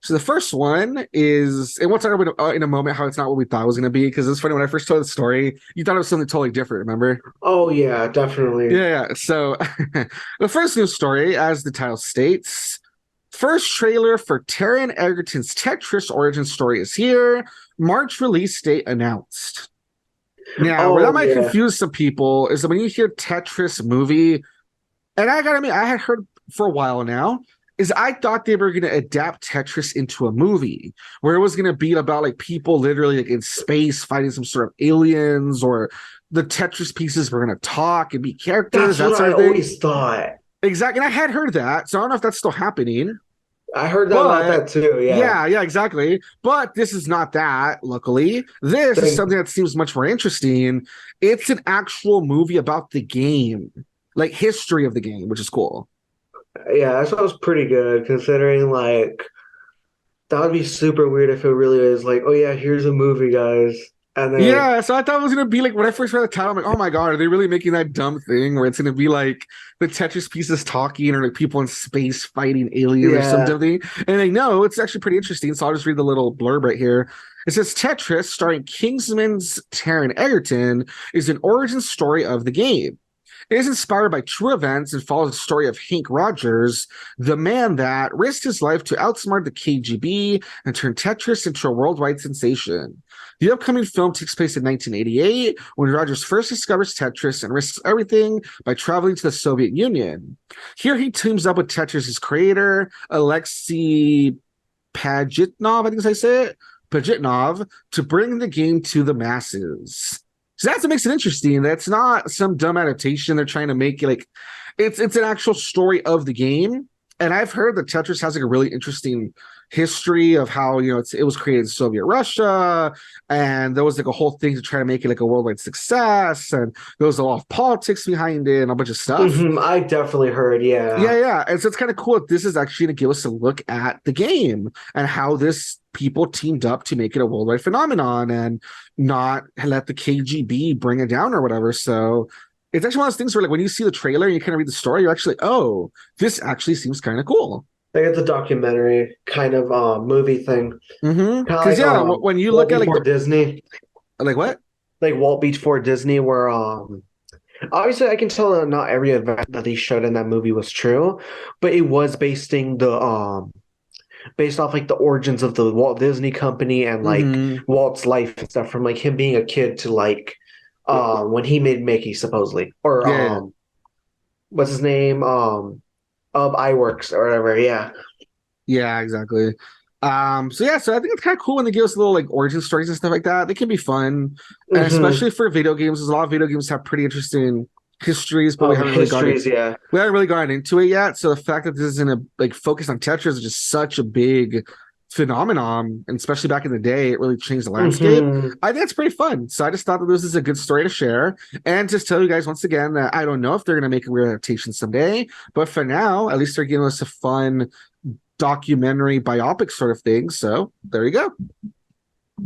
So the first one is, and we'll talk about in a moment how it's not what we thought it was going to be, because it's funny when I first told the story, you thought it was something totally different. Remember? Oh yeah, definitely. Yeah. So the first news story, as the title states, first trailer for Taron Egerton's Tetris origin story is here. March release date announced. Now, where that Oh might yeah. confuse some people is that when you hear Tetris movie, and I gotta admit, I had heard for a while now, is I thought they were gonna adapt Tetris into a movie where it was gonna be about like people literally like in space fighting some sort of aliens, or the Tetris pieces were gonna talk and be characters, That's that what sort I of thing. always thought. Exactly. And I had heard that, so I don't know if that's still happening. I heard that about But that too. Yeah. yeah, exactly. But this is not that, luckily. This is Thank something that seems much more interesting. It's an actual movie about the game, like history of the game, which is cool. Yeah, that sounds pretty good considering like that would be super weird if it really is like, oh yeah, here's a movie, guys. And then Yeah, so I thought it was gonna be like when I first read the title, I'm like, oh my god, are they really making that dumb thing where it's gonna be like the Tetris pieces talking or like people in space fighting aliens or yeah. something? And like, no, it's actually pretty interesting. So I'll just read the little blurb right here. It says Tetris, starring Kingsman's Taron Egerton, is an origin story of the game. It is inspired by true events and follows the story of Hank Rogers, the man that risked his life to outsmart the KGB and turn Tetris into a worldwide sensation. The upcoming film takes place in 1988 when Rogers first discovers Tetris and risks everything by traveling to the Soviet Union. Here he teams up with Tetris' creator, Alexei Pajitnov, I think I say it, Pajitnov, to bring the game to the masses. So that's what makes it interesting. That's not some dumb adaptation they're trying to make. Like, it's an actual story of the game. And I've heard that Tetris has like a really interesting history of how it was created in Soviet Russia, and there was like a whole thing to try to make it like a worldwide success, and there was a lot of politics behind it and a bunch of stuff. I definitely heard, yeah. Yeah. And so it's kind of cool that this is actually going to give us a look at the game and how this people teamed up to make it a worldwide phenomenon and not let the KGB bring it down or whatever. So it's actually one of those things where like when you see the trailer and you kind of read the story, you're actually, oh, this actually seems kind of cool. Like it's a documentary kind of movie thing. Mm-hmm. Kind of Because like yeah, when you Walt look at like before Disney. like what? Like Walt before Disney where obviously I can tell that not every event that they showed in that movie was true, but it was based off like the origins of the Walt Disney Company and like Mm-hmm. Walt's life and stuff from like him being a kid to like when he made Mickey supposedly or Yeah. what's his name of iWorks or whatever. Yeah. Yeah, exactly. So yeah, so I think it's kind of cool when they give us little like origin stories and stuff like that. They can be fun, and hmm especially for video games, because a lot of video games have pretty interesting histories, but Histories, yeah. we haven't really gotten into it yet. So the fact that this isn't a like focus on Tetris is just such a big phenomenon, and especially back in the day, it really changed the landscape. hmm I think it's pretty fun. So I just thought that this is a good story to share, and just tell you guys once again that I don't know if they're gonna make a weird adaptation someday, but for now, at least they're giving us a fun documentary biopic sort of thing. So there you go.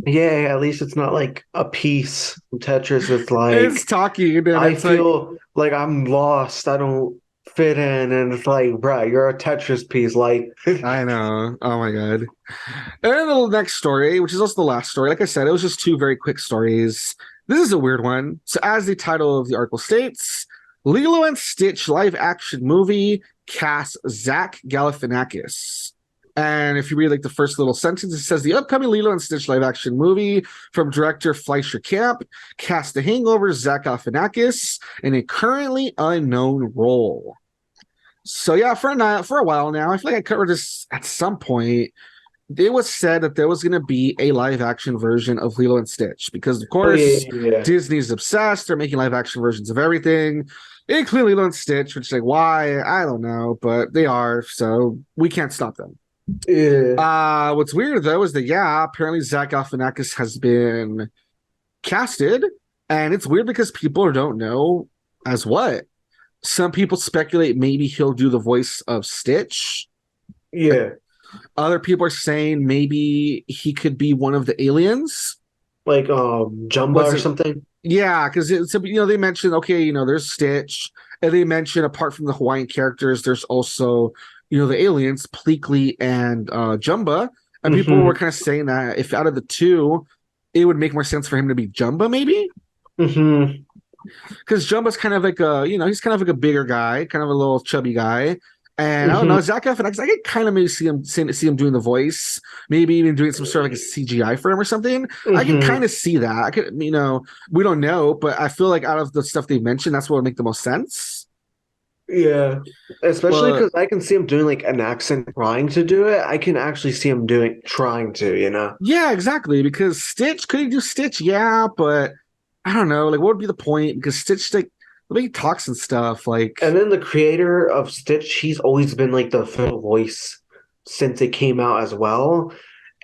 Yeah, at least it's not like a piece of Tetris. It's like It's talking, and I it's like, feel like I'm lost. I don't fit in, and it's like, bruh, you're a Tetris piece. Like, I know. Oh my god. And then the next story, which is also the last story, like I said, it was just two very quick stories. This is a weird one. So, as the title of the article states, Lilo and Stitch live action movie casts Zach Galifianakis. And if you read like the first little sentence, it says the upcoming Lilo and Stitch live action movie from director Fleischer Camp cast the Hangover Zach Galifianakis in a currently unknown role. So yeah, for a while now, I feel like I covered this at some point. It was said that there was going to be a live action version of Lilo and Stitch because, of oh course, yeah. Disney's obsessed. They're making live action versions of everything, including Lilo and Stitch, which is like, why? I don't know, but they are, so we can't stop them. Yeah. What's weird though is that apparently Zach Galifianakis has been casted, and it's weird because people don't know as what. Some people speculate maybe he'll do the voice of Stitch. Yeah. Other people are saying maybe he could be one of the aliens. Like Jumba Was or it? something. Yeah, because they mentioned okay, there's Stitch, and they mentioned apart from the Hawaiian characters, there's also the aliens, Pleakley and Jumba, And people were kind of saying that if out of the two, it would make more sense for him to be Jumba, maybe. Mm-hmm. Because Jumba's kind of like he's kind of like a bigger guy, kind of a little chubby guy. And I don't know, Mm-hmm. Zach Galifianakis, I could kind of maybe see him doing the voice, maybe even doing some sort of like a CGI for him or something. I can Mm-hmm. kind of see that. I could, we don't know, but I feel like out of the stuff they mentioned, that's what would make the most sense. Yeah. Especially But because I can see him doing like an accent trying to do it. I can actually see him doing trying to, you know. yeah, exactly. Because Stitch, could he do Stitch? Yeah, but I don't know. Like, what would be the point? Because Stitch, like, the way he talks and stuff, like, And then the creator of Stitch, he's always been like the official voice since it came out as well.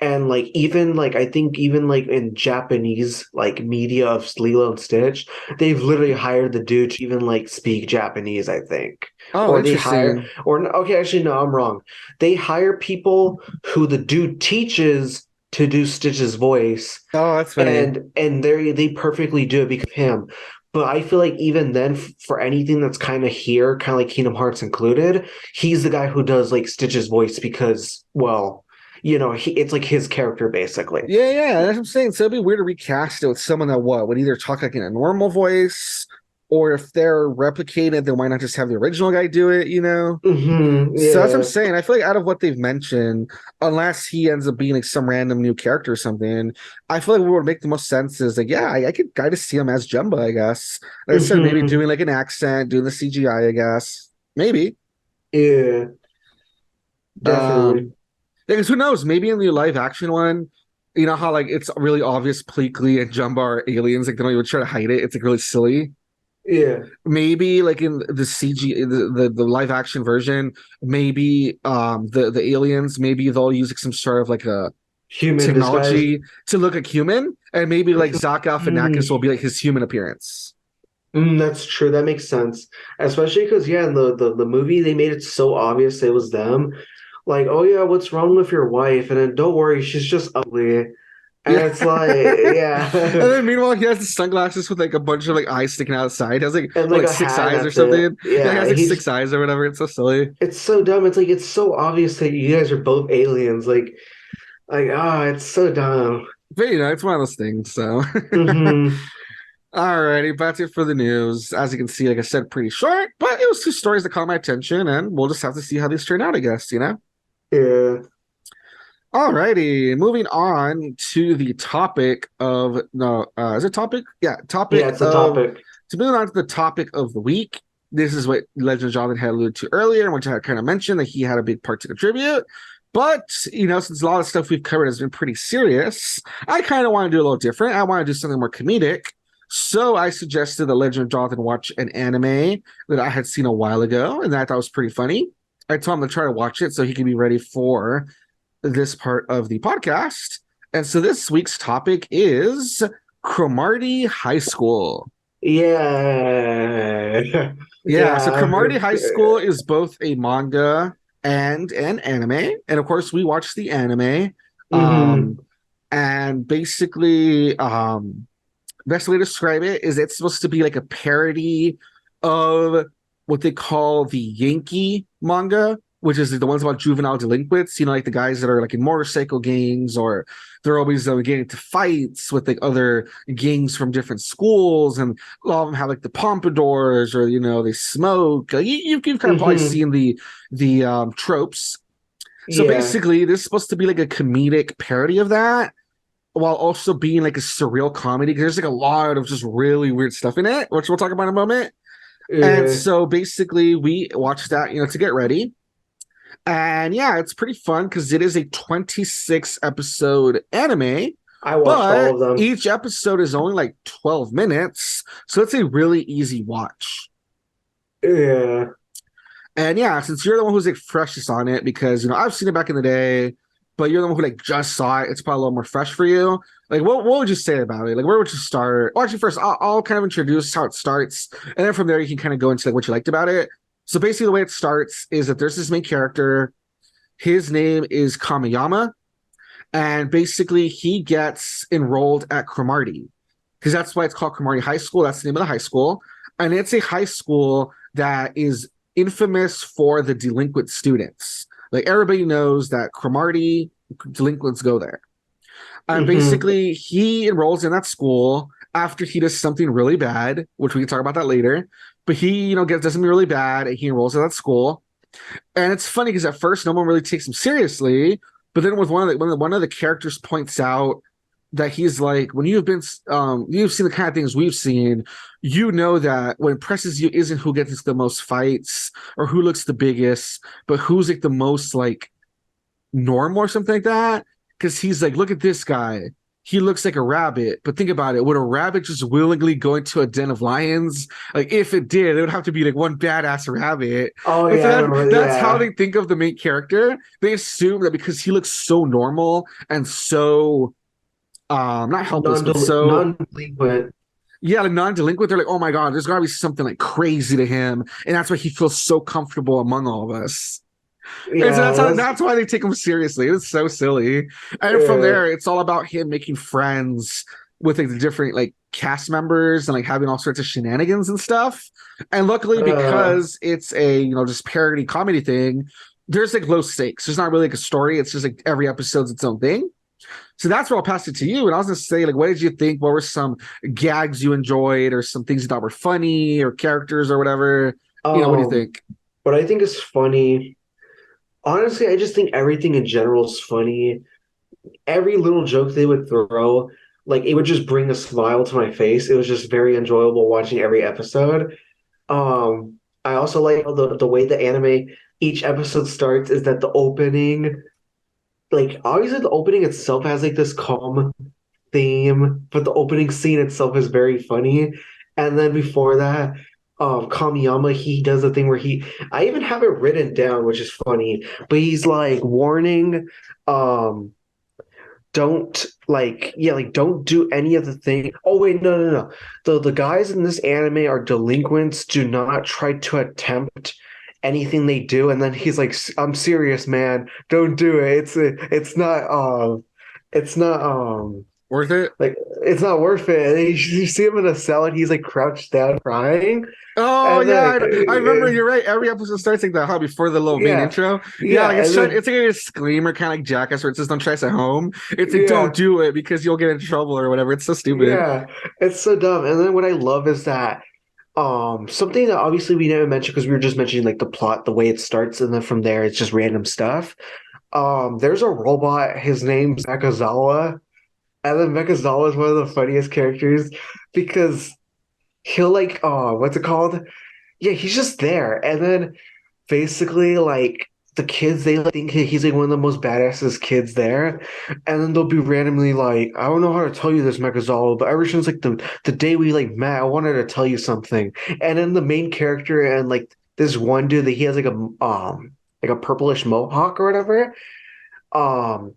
And like even like I think even like in Japanese like media of Lilo and Stitch, they've literally hired the dude to even like speak Japanese, I think. oh, Or they hire interesting. or okay, actually no, I'm wrong. They hire people who the dude teaches to do Stitch's voice, Oh, that's funny. and they perfectly do it because of him. But I feel like even then, for anything that's kind of here, kind of like Kingdom Hearts included, he's the guy who does like Stitch's voice because, well, it's like his character basically. Yeah, that's what I'm saying. So it'd be weird to recast it with someone that would either talk like in a normal voice, or if they're replicated, then why not just have the original guy do it, So that's what I'm Yeah. saying. I feel like out of what they've mentioned, unless he ends up being like some random new character or something, I feel like what would make the most sense is like, yeah, I could kind of see him as Jumba, I guess. Like I said, maybe Hmm. doing like an accent, doing the CGI, I guess. Maybe. Yeah. Definitely. Um, because who knows? Maybe in the live action one, you know how like it's really obvious Pleakley and Jumba are aliens, like they don't even try to hide it. It's like really silly. Yeah. Maybe like in the CG the live action version, maybe the aliens, maybe they'll use like some sort of like a Human disguise. technology to look like human, and maybe like Zach Galifianakis will Mm. be like his human appearance. That's true. That makes sense. Especially because, yeah, in the movie, they made it so obvious it was them. Like, oh, yeah, what's wrong with your wife? And then don't worry, she's just ugly. And Yeah. it's like, And yeah. then meanwhile he has the sunglasses with like a bunch of like eyes sticking outside. He has like And what, like like a six hat, eyes or that's it. something. Yeah, he Yeah, has like six eyes or whatever. It's so silly. it's so dumb. It's like, it's so obvious that you guys are both aliens. It's so dumb. But it's one of those things. So Hmm. alrighty, that's it for the news. As you can see, like I said, pretty short, but it was two stories that caught my attention, and we'll just have to see how these turn out, I guess. Yeah. Alrighty, moving on to the topic of no, is it topic? Yeah, Yeah, topic it's a of topic. to move on to the topic of the week. This is what Legend of Jonathan had alluded to earlier, which I had kind of mentioned that he had a big part to contribute. But since a lot of stuff we've covered has been pretty serious, I kind of want to do a little different. I want to do something more comedic. So I suggested that Legend of Jonathan watch an anime that I had seen a while ago, and that I thought was pretty funny. I told him to try to watch it so he could be ready for this part of the podcast. And so this week's topic is Cromartie High School. Yeah. Yeah, so Yeah. Cromartie High School is both a manga and an anime. And of course, we watched the anime. Hmm. Um, and basically, best way to describe it is it's supposed to be like a parody of what they call the Yankee manga, which is the ones about juvenile delinquents, like the guys that are like in motorcycle gangs, or they're always getting into fights with like other gangs from different schools, and a lot of them have like the pompadours, or they smoke. You've kind of probably Hmm. seen the tropes. So Yeah. basically, this is supposed to be like a comedic parody of that, while also being like a surreal comedy, because there's like a lot of just really weird stuff in it, which we'll talk about in a moment. And Yeah. so basically, we watched that, to get ready. And yeah, it's pretty fun because it is a 26 episode anime, I watched all but of them. each episode is only like 12 minutes. So it's a really easy watch. Yeah. And yeah, since you're the one who's like freshest on it, because I've seen it back in the day, but you're the one who like just saw it, it's probably a little more fresh for you. Like, what would you say about it? Like, where would you start? Well, actually, first I'll kind of introduce how it starts, and then from there you can kind of go into like what you liked about it. So basically, the way it starts is that there's this main character. His name is Kamiyama, and basically he gets enrolled at Cromartie because that's why it's called Cromartie High School. That's the name of the high school, and it's a high school that is infamous for the delinquent students. Like everybody knows that Cromartie delinquents go there. And Hmm. basically, he enrolls in that school after he does something really bad, which we can talk about that later. But he, does something really bad, and he enrolls in that school. And it's funny because at first no one really takes him seriously, but then with one of the characters points out that he's like, when you've seen the kind of things we've seen, you know that what impresses you isn't who gets the most fights or who looks the biggest, but who's like the most like normal or something like that. Because he's like, look at this guy. He looks like a rabbit, but think about it. Would a rabbit just willingly go into a den of lions? Like, if it did, it would have to be like one badass rabbit. Oh And so yeah, I remember. that's how Yeah, they think of the main character. They assume that because he looks so normal and so not helpless, but so non-delinquent. yeah, like non-delinquent, they're like, oh my god, there's gotta be something like crazy to him. And that's why he feels so comfortable among all of us. And so Yeah, that's that's why they take him seriously. It's so silly. And from uh, there, it's all about him making friends with like the different like cast members and like having all sorts of shenanigans and stuff. And luckily, uh, because it's a just parody comedy thing, there's like low stakes. There's not really like a story. It's just like every episode's its own thing. So that's where I'll pass it to you. And I was gonna say, like, what did you think? What were some gags you enjoyed, or some things you thought were funny, or characters, or whatever? What do you um, think? what I think is funny. Honestly, I just think everything in general is funny. Every little joke they would throw, like it would just bring a smile to my face. It was just very enjoyable watching every episode. I also like how the way the anime each episode starts is that the opening, like obviously the opening itself has like this calm theme, but the opening scene itself is very funny. And then before that, Kamiyama, he does a thing where I even have it written down, which is funny, but he's like warning, um, don't like, yeah, like don't do any of the thing. Oh wait, no, no, no. The guys in this anime are delinquents. Do not try to attempt anything they do. And then he's like, I'm serious, man. Don't do it. It's not Worth it? like it's not worth it. And you see him in a cell and he's like crouched down crying. Oh And yeah, then I remember. You're right. Every episode starts like that, huh? Before the little main yeah, intro. Yeah, yeah, like and then it's like a disclaimer, kind of like Jackass, where it says "Don't try this at home." It's like don't yeah, do it because you'll get in trouble or whatever. It's so stupid. yeah. It's so dumb. And then what I love is that something that obviously we never mentioned because we were just mentioning like the plot, the way it starts, and then from there it's just random stuff. There's a robot, his name's Mekazawa, and then Mekazawa is one of the funniest characters because he'll like what's it called? Yeah, he's just there. And then basically like the kids they think he's like one of the most badassest kids there, and then they'll be randomly like, I don't know how to tell you this, Mekazawa, but ever since like the day we like met, I wanted to tell you something. And then the main character and like this one dude that he has like a purplish mohawk or whatever. Um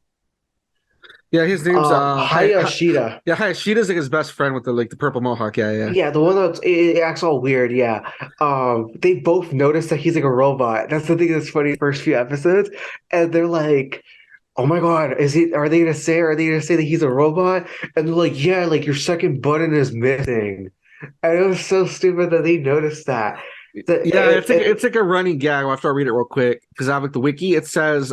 Yeah, his name's Hayashida. yeah, Hayashida's like his best friend with the purple mohawk. Yeah, yeah. Yeah, the one that it acts all weird. Yeah, they both notice that he's like a robot. That's the thing that's funny. First few episodes, and they're like, "Oh my God, is he? Are they gonna say? Are they gonna say that he's a robot?" And they're like, "Yeah, like your second button is missing." And it was so stupid that they noticed that. Yeah, it's like a running gag. I'll have to read it real quick because I have like the wiki. It says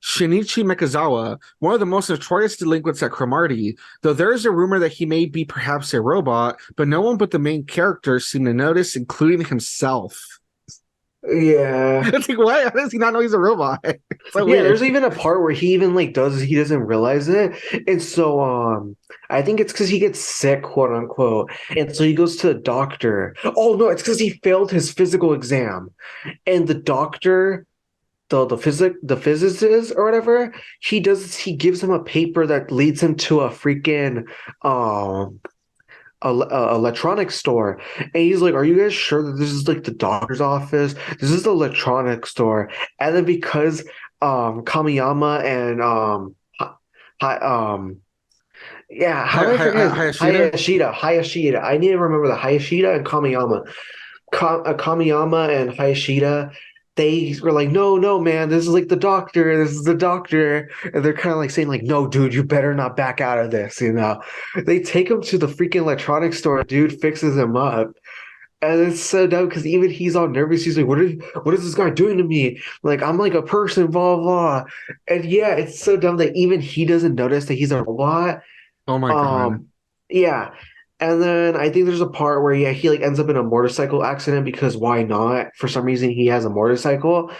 Shinichi Mekazawa, one of the most notorious delinquents at Cromartie, though there is a rumor that he may be perhaps a robot, but no one but the main characters seem to notice, including himself. Yeah, It's like, what? How does he not know he's a robot? It's so yeah. weird. There's even a part where he even like does he doesn't realize it, and so I think it's because he gets sick, quote unquote, and so he goes to the doctor. Oh no, it's because he failed his physical exam, and the doctor, the physicist or whatever, he gives him a paper that leads him to a freaking um a electronics store, and he's like, are you guys sure that this is like the doctor's office? This is the electronics store. And then because Kamiyama and hi, yeah, how do I forget his Hayashida? Hayashida. I need to remember the Hayashida and Kamiyama. Kamiyama and Hayashida, they were like, no, no, man, this is like the doctor, this is the doctor. And they're kind of like saying, like, no, dude, you better not back out of this, you know. They take him to the freaking electronics store, dude fixes him up. And it's so dumb because even he's all nervous. He's like, what is this guy doing to me? Like, I'm like a person, blah, blah. And yeah, it's so dumb that even he doesn't notice that he's a robot. Oh my god. Um, yeah. And then I think there's a part where yeah, he like ends up in a motorcycle accident because why not? For some reason he has a motorcycle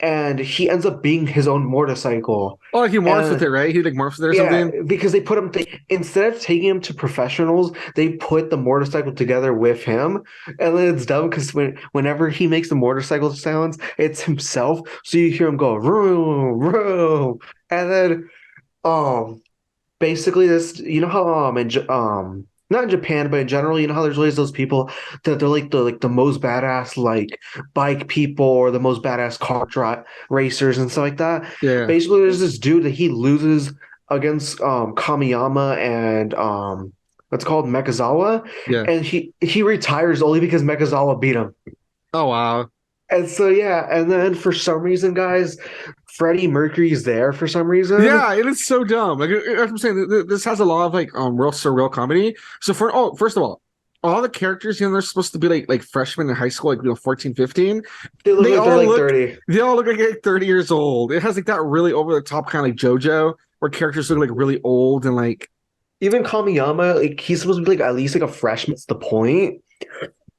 and he ends up being his own motorcycle. Oh, he morphs with And it, right? He like morphs with it or yeah, something. because they put him instead of taking him to professionals, they put the motorcycle together with him, and then it's dumb because whenever he makes the motorcycle sounds, it's himself. So you hear him go vroom vroom, and then um basically this you know how not in Japan but in general you know how there's always those people that they're like the most badass like bike people or the most badass racers and stuff like that. Yeah, Basically there's this dude that he loses against Kamiyama and what's called Mechazawa, yeah. and he retires only because Mechazawa beat him. Oh wow. And so yeah, and then for some reason guys, Freddie Mercury's there for some reason. Yeah, it is so dumb. Like I'm saying, this has a lot of like real surreal comedy. So first of all the characters, they're supposed to be like freshmen in high school, like 14, 15. They look They like they're all like look 30. they all look like 30 years old. It has like that really over the top kind of like JoJo, where characters look like really old and like Even Kamiyama, like he's supposed to be like at least like a freshman. That's the point.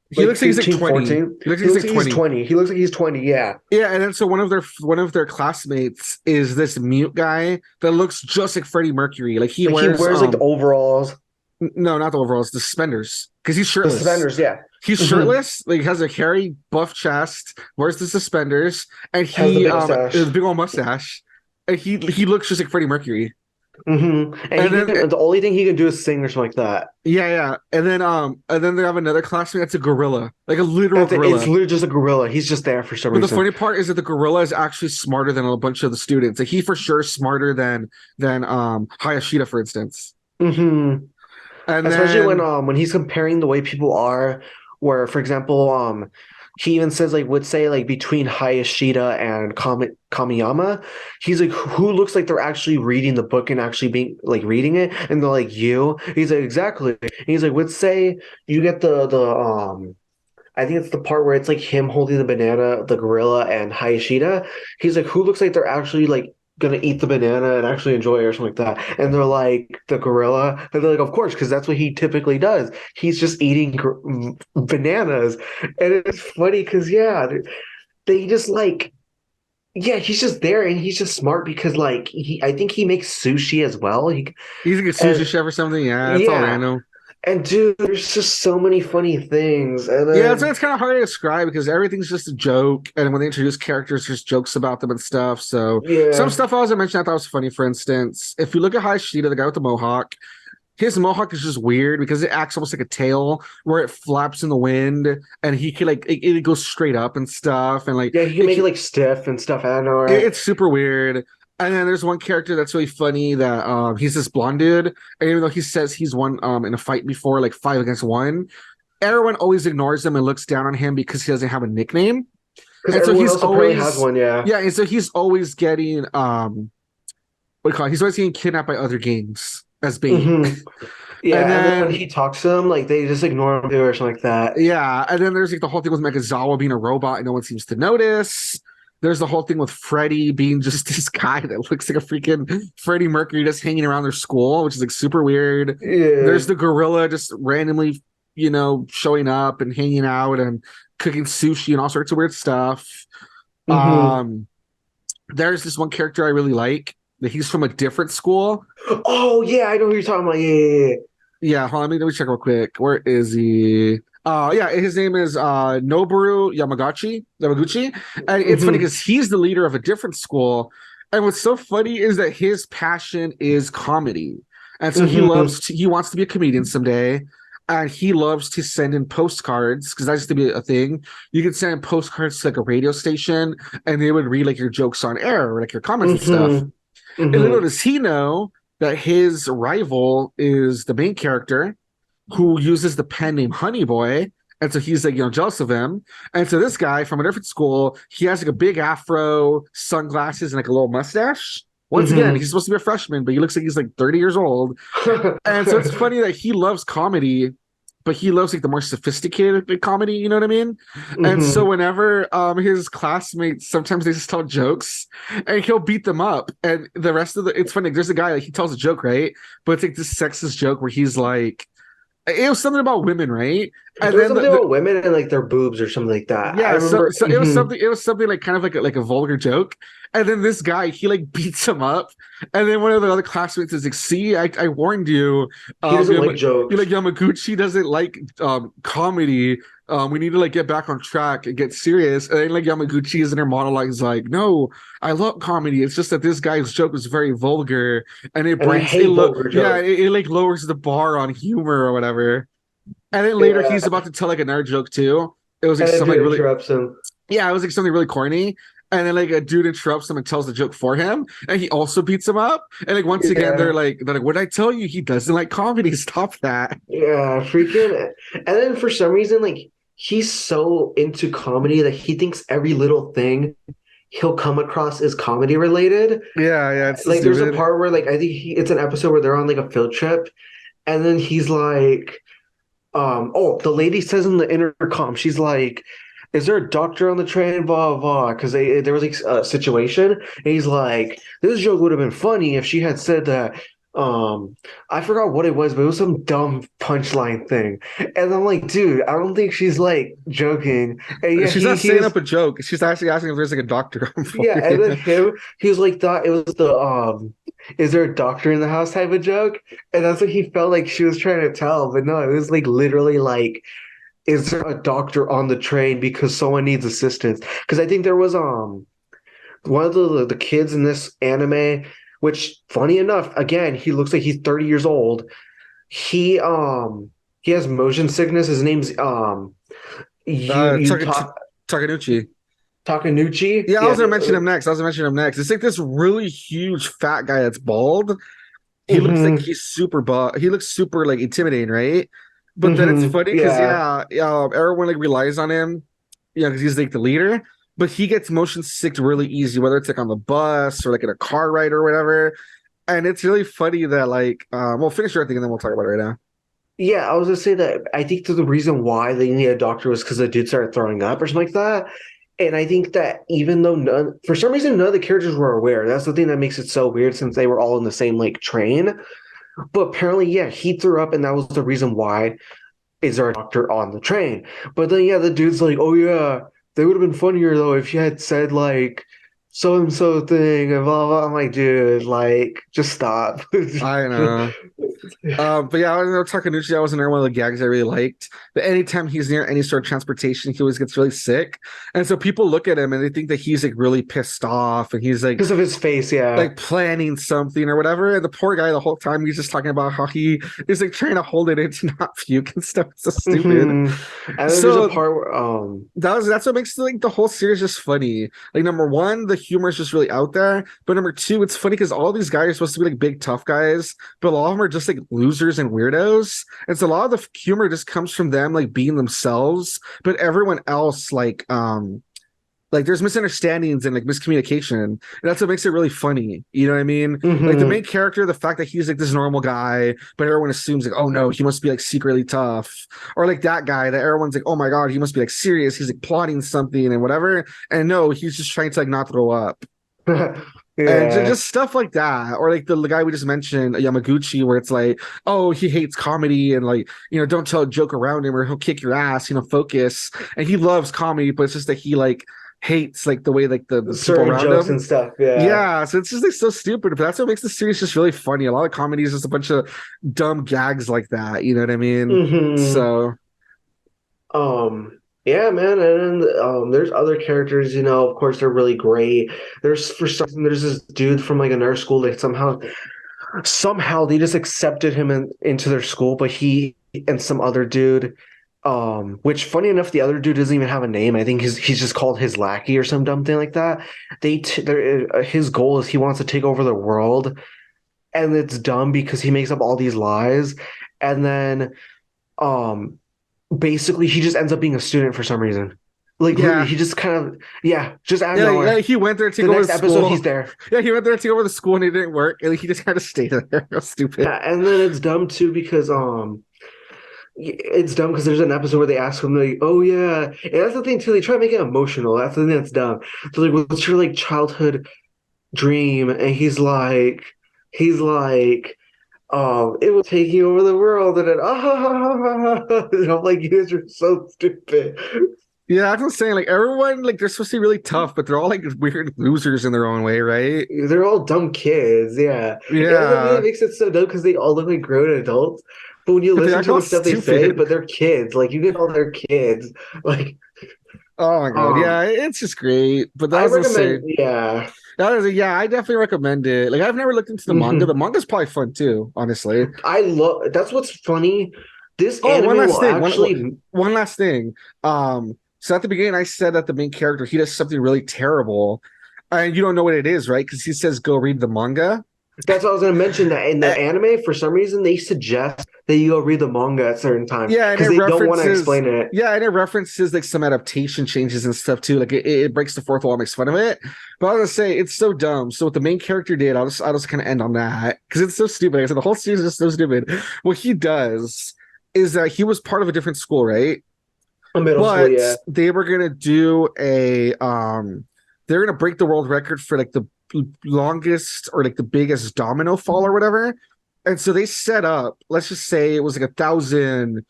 he Like looks like he's like 15, 20. 14. He looks He like looks he's like like he's 20. 20. He looks like he's 20, yeah. Yeah, and then so one of their classmates is this mute guy that looks just like Freddie Mercury. Like he Like he wears wears like the overalls, no, not the overalls, the suspenders. Because he's the shirtless. suspenders, yeah. He's Hmm. shirtless, like has a hairy, buff chest, wears the suspenders, and Has the he big has mustache. a big old mustache. And he looks just like Freddie Mercury. And And he then can, the only thing he can do is sing or something like that. yeah, yeah. And then they have another classmate that's a gorilla, like a literal That's it. It's gorilla. literally just a gorilla. He's just there for some But the reason. funny part is that the gorilla is actually smarter than a bunch of the students. Like he for sure is smarter than Hayashida, for instance. Hmm. And Especially then when he's comparing the way people are, where for example he even says like would say like between Hayashida and Kamiyama, he's like who looks like they're actually reading the book and actually being like reading it, and they're like you. He's like exactly. And he's like would say you get the I think it's the part where it's like him holding the banana, the gorilla, and Hayashida. He's like, who looks like they're actually like gonna eat the banana and actually enjoy it or something like that. And they're like, the gorilla. And they're like, of course, because that's what he typically does. He's just eating bananas. And it's funny because yeah, they just like yeah, he's just there and he's just smart because like I think he makes sushi as well. he's like a sushi And chef or something. Yeah, it's all yeah. random. And dude, there's just so many funny things. And Yeah, then it's kind of hard to describe because everything's just a joke, and when they introduce characters, there's jokes about them and stuff. So some yeah. stuff I was mentioned I thought was funny. For instance, if you look at Hayashida, the guy with the mohawk, his mohawk is just weird because it acts almost like a tail where it flaps in the wind, and he can like it goes straight up and stuff, and like Yeah, he can make it like stiff and stuff. I don't know, right? it's super weird. And then there's one character that's really funny that he's this blonde dude, and even though he says he's won in a fight before, like 5 against 1, everyone always ignores him and looks down on him because he doesn't have a nickname. Because And so everyone he's else apparently has always one, yeah. yeah, and so he's always getting what do you call it? He's always getting kidnapped by other gangs as bait. Hmm. And Yeah, and then when then he talks to them, like they just ignore him too or something like that. yeah, and then there's like the whole thing with Mechazawa being a robot and no one seems to notice. There's the whole thing with Freddie being just this guy that looks like a freaking Freddie Mercury just hanging around their school, which is like super weird. Yeah. There's the gorilla just randomly, showing up and hanging out and cooking sushi and all sorts of weird stuff. Hmm. Um, there's this one character I really like that he's from a different school. Oh yeah, I know who you're talking about. Yeah, yeah, Yeah, hold on, let me check real quick. Where is he? Yeah, his name is Noboru Yamaguchi. And yeah. it's funny Hmm. because he's the leader of a different school. And what's so funny is that his passion is comedy. And so Hmm. he wants to be a comedian someday. And he loves to send in postcards because that used to be a thing. You could send in postcards to like a radio station and they would read like your jokes on air or like your comments and stuff. Hmm. And little Hmm. does he know that his rival is the main character who uses the pen name Honey Boy. And so he's like, jealous of him. And so this guy from a different school, he has like a big afro, sunglasses, and like a little mustache. Once again, Hmm. he's supposed to be a freshman, but he looks like he's like 30 years old. And so it's funny that he loves comedy, but he loves like the more sophisticated like, comedy, you know what I mean? And so Hmm. whenever his classmates sometimes they just tell jokes and he'll beat them up. And the rest of it's funny, there's a guy like he tells a joke, right? But it's like this sexist joke where he's like it was something about women, right? And There was then something about women and like their boobs or something like that. I yeah, remember. so it was something like kind of like a vulgar joke. And then this guy, he like beats him up. And then one of the other classmates is like, see, I warned you. He doesn't like You're jokes. like Yamaguchi doesn't like comedy. We need to like get back on track and get serious. And then like Yamaguchi is in her monologue is like, no, I love comedy. It's just that this guy's joke was very vulgar and it And I brings it hate vulgar yeah, jokes. it like lowers the bar on humor or whatever. And then later Yeah. he's about to tell like another joke too. It was like And a some like dude really interrupts him. yeah, it was like something really corny. And then like a dude interrupts him and tells the joke for him, and he also beats him up. And like once again, Yeah. they're like, what did I tell you? He doesn't like comedy. Stop that. Yeah, freaking. And then for some reason, like he's so into comedy that he thinks every little thing he'll come across is comedy related. Yeah, it's so Like there's a stupid. part where like I think it's an episode where they're on like a field trip, and then he's like, oh, the lady says in the intercom, she's like, "Is there a doctor on the train?" Blah blah. Because there was like a situation, and he's like, "This joke would have been funny if she had said that." I forgot what it was, but it was some dumb punchline thing, and I'm like, dude, I don't think she's like joking. And yeah, She's not he setting was up a joke. She's actually asking if there's like a doctor on for yeah, and then you. he was like thought it was the is there a doctor in the house type of joke, and that's what he felt like she was trying to tell, but no, it was like literally like is there a doctor on the train because someone needs assistance? Because I think there was one of the kids in this anime, which funny enough, again, he looks like he's 30 years old. He he has motion sickness. His name's you Taka- Takanuchi. Takanuchi. Yeah, I Yeah. was gonna mention him next. I was gonna mention him next. It's like this really huge fat guy that's bald. He looks like Hmm. he's super he looks super like intimidating, right? But then it's Hmm. funny because Yeah. everyone like relies on him, because he's like the leader. But he gets motion sick really easy, whether it's like on the bus or like in a car ride or whatever. And it's really funny that like we'll finish your thing and then we'll talk about it right now. Yeah, I was gonna say that I think the reason why they need a doctor was because the dude started throwing up or something like that. And I think that even though for some reason, none of the characters were aware. That's the thing that makes it so weird since they were all in the same like train. But apparently, yeah, he threw up, and that was the reason why is there a doctor on the train. But then, yeah, the dude's like, oh, yeah, they would have been funnier though if you had said like so and so thing and blah, blah. I'm like, dude, like, just stop. I know. But yeah, I know Takanuchi, that was another one of the gags I really liked. But anytime he's near any sort of transportation, he always gets really sick. And so people look at him and they think that he's like really pissed off and he's Because of his face, yeah. like planning something or whatever. And the poor guy the whole time he's just talking about how he is like trying to hold it in to not puke and stuff. It's so stupid. Hmm. And then there's a So part where that's what makes like the whole series just funny. Like number one, the humor is just really out there. But number two, it's funny because all these guys are supposed to be like big tough guys, but a lot of them are just like losers and weirdos. And so a lot of the humor just comes from them like being themselves, but everyone else like there's misunderstandings and like miscommunication. And that's what makes it really funny. You know what I mean? Like the mhm. main character, the fact that he's like this normal guy, but everyone assumes like, oh no, he must be like secretly tough. Or like that guy that everyone's like, oh my God, he must be like serious. He's like plotting something and whatever. And no, he's just trying to like not throw up. And Yeah. just stuff like that. Or like the guy we just mentioned, Yamaguchi, where it's like, oh, he hates comedy and like, don't tell a joke around him or he'll kick your ass, focus. And he loves comedy, but it's just that he like hates like the way like the people Certain around jokes him. and stuff, yeah. Yeah, so it's just like so stupid, but that's what makes the series just really funny. A lot of comedy is just a bunch of dumb gags like that. You know what I mean? Hmm. So Yeah, man, and then there's other characters, of course they're really great. There's for some there's this dude from like another school that somehow they just accepted him into their school, but he and some other dude, which funny enough, the other dude doesn't even have a name. I think he's just called his lackey or some dumb thing like that. His goal is he wants to take over the world, and it's dumb because he makes up all these lies, and then um basically he just ends up being a student for some reason. Like literally, yeah. he just kind of just out of Yeah, nowhere. he went there to The take over next the episode, school. he's there. Yeah, he went there to take over the school and it didn't work. And he just kind of stayed there. It was stupid. Yeah, and then it's dumb too because it's dumb because there's an episode where they ask him like, "Oh yeah," and that's the thing too. They try to make it emotional. That's the thing that's dumb. They're like, "What's your like childhood dream?" And he's like, it was taking over the world, and then and I'm like, you guys are so stupid. Yeah, that's what I'm saying. Like everyone, like they're supposed to be really tough, but they're all like weird losers in their own way, right? They're all dumb kids, yeah. And then Yeah, it makes it so dumb because they all look like grown adults. But when you but they listen act to all the stuff they say, stupid. but they're kids. Like you get all their kids. Like, Oh my god, um, yeah, it's just great. But that I was gonna say, recommend, yeah. yeah, I definitely recommend it. Like I've never looked into the manga. The Mhm. manga's probably fun too, honestly. I love that's what's funny. This Oh, one anime last will thing. actually One last thing. So at the beginning, I said that the main character he does something really terrible, and you don't know what it is, right? Because he says, "Go read the manga." that's what I was going to mention that in the Uh, anime, for some reason, they suggest that you go read the manga at certain times yeah, and because they don't want to explain it. it references like some adaptation changes and stuff too. Like it breaks the fourth wall, makes fun of it. But I was gonna say it's so dumb. So what the main character did, I'll just kind of end on that because it's so stupid. Like I said the whole series is so stupid. What he does is that he was part of a different school, right? A middle school, But yeah. they were gonna do a they're gonna break the world record for like the longest or like the biggest domino fall or whatever. And so they set up, let's just say it was like 1,000,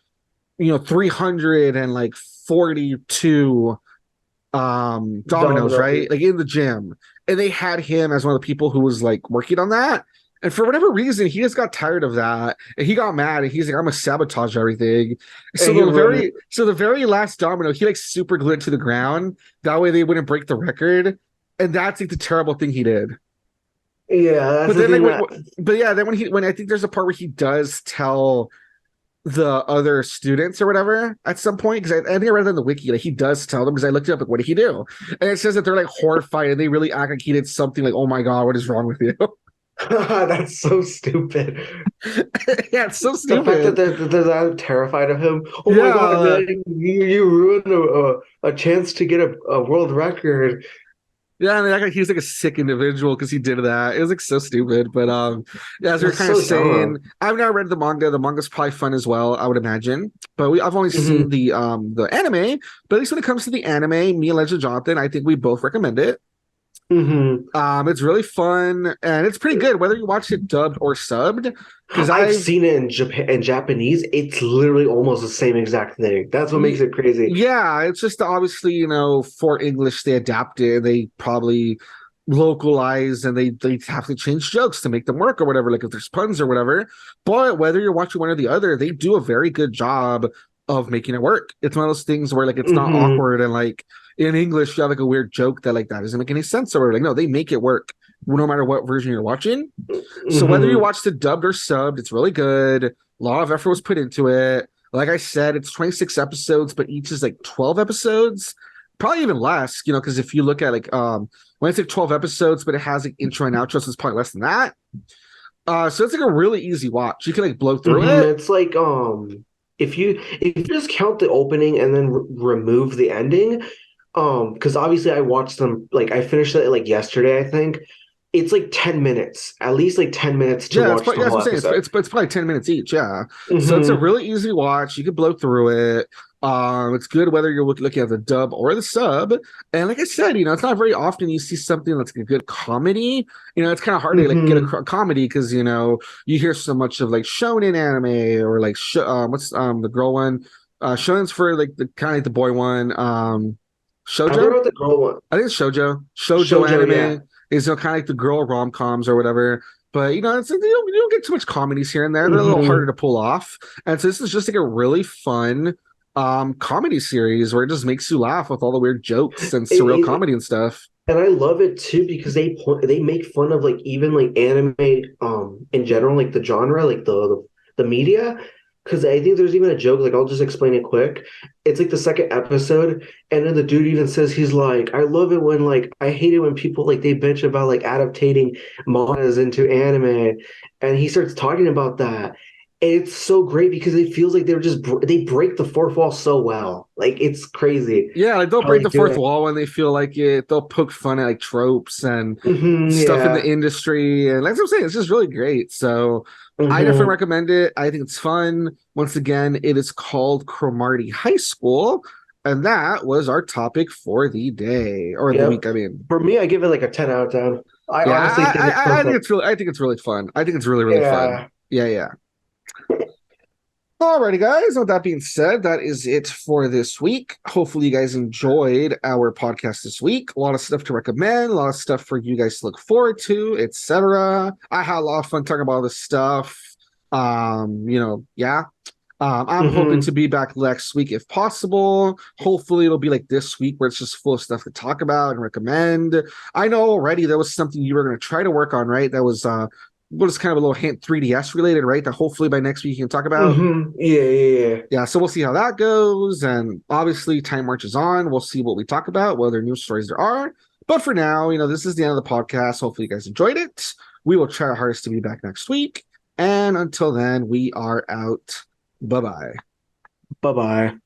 300 and like 42 dominoes, Domino. right? Like in the gym. And they had him as one of the people who was like working on that. And for whatever reason, he just got tired of that. And he got mad and he's like, I'm gonna sabotage everything. And he ruined it. So the very last domino, he like super glued it to the ground. That way they wouldn't break the record. And that's like the terrible thing he did. Yeah, that's But the then thing like that. but yeah, then when I think there's a part where he does tell the other students or whatever at some point because I think I read it in the wiki like he does tell them because I looked it up like what did he do and it says that they're like horrified and they really act like he did something like oh my god what is wrong with you. That's so stupid. Yeah, it's so The fact that stupid. they're that terrified of him. Oh my God, Yeah, man, you ruined a chance to get a world record. yeah, and they act like he's like a sick individual because he did that. It was like so stupid, but yeah, as we are That's kind of so saying, dumb. I've never read the manga. The manga's probably fun as well, I would imagine. But I've only seen Hmm. the anime. But at least when it comes to the anime, me and Legend Jonathan, I think we both recommend it. Hmm. It's really fun and it's pretty good whether you watch it dubbed or subbed. Because I've I've seen it in Japan in Japanese. It's literally almost the same exact thing. That's what makes y- it crazy. yeah, it's just obviously for English they adapt it. They probably localize and they have to change jokes to make them work or whatever. Like if there's puns or whatever. But whether you're watching one or the other, they do a very good job of making it work. It's one of those things where like it's not Hmm. awkward and like in English you have like a weird joke that like that doesn't make any sense or like no, they make it work no matter what version you're watching. So whether you Hmm. watch the dubbed or subbed, it's really good. A lot of effort was put into it. Like I said, it's 26 episodes, but each is like 12 episodes, probably even less, because if you look at like when it's like 12 episodes, but it has like intro and outro, so it's probably less than that. So it's like a really easy watch. You can like blow through Hmm. it. It's like if you just count the opening and then remove the ending, because obviously I watched them like I finished it like yesterday, I think. It's like 10 minutes, at least like 10 minutes to Yeah, watch the that's whole what I'm saying. episode. It's probably 10 minutes each. Yeah. So it's a Hmm. really easy watch. You can blow through it. It's good whether you're looking at the dub or the sub. And like I said, it's not very often you see something that's like a good comedy. It's kind of hard to like get a Hmm. comedy because you hear so much of like shonen anime or like what's the girl one? Shonen's for like the kind of like the boy one. I've heard Shoujo. about the girl one. I think it's shoujo. Shoujo Shoujo, yeah. anime is kind of like the girl rom coms or whatever. But it's like, you don't get too much comedies here and there. They're a little harder Hmm. to pull off. And so this is just like a really fun comedy series where it just makes you laugh with all the weird jokes and surreal It, comedy and stuff. and I love it too because they make fun of like even like anime in general, like the genre, like the media. Because I think there's even a joke, like I'll just explain it quick. It's like the second episode, and then the dude even says he's like, I love it when like I hate it when people like they bitch about like adaptating mangas into anime. And he starts talking about that. It's so great because it feels like they break the fourth wall so well. Like it's crazy Yeah, like they'll how break they the do fourth it. wall when they feel like it. They'll poke fun at like tropes and stuff in the Yeah. industry, and like I'm saying, it's just really great. So I definitely hmm recommend it. I think it's fun. Once again, it is called Cromartie High School, and that was our topic for the day or the Yep. week. I mean, For me, I give it like a 10 out of 10. I yeah, honestly think it's I think perfect. it's really, I think it's really fun. I think it's really, really fun. Yeah. Yeah, yeah. Alrighty, guys. With that being said, that is it for this week. Hopefully, you guys enjoyed our podcast this week. A lot of stuff to recommend, a lot of stuff for you guys to look forward to, etc. I had a lot of fun talking about all this stuff. Yeah. I'm hoping hmm to be back next week if possible. Hopefully, it'll be like this week where it's just full of stuff to talk about and recommend. I know already there was something you were going to try to work on, right? That was what is kind of a little hint 3DS related, right? That hopefully by next week you can talk about. Yeah, yeah, yeah. Yeah, so we'll see how that goes. And obviously, time marches on. We'll see what we talk about, what other news stories there are. But for now, this is the end of the podcast. Hopefully, you guys enjoyed it. We will try our hardest to be back next week. And until then, we are out. Bye bye. Bye-bye.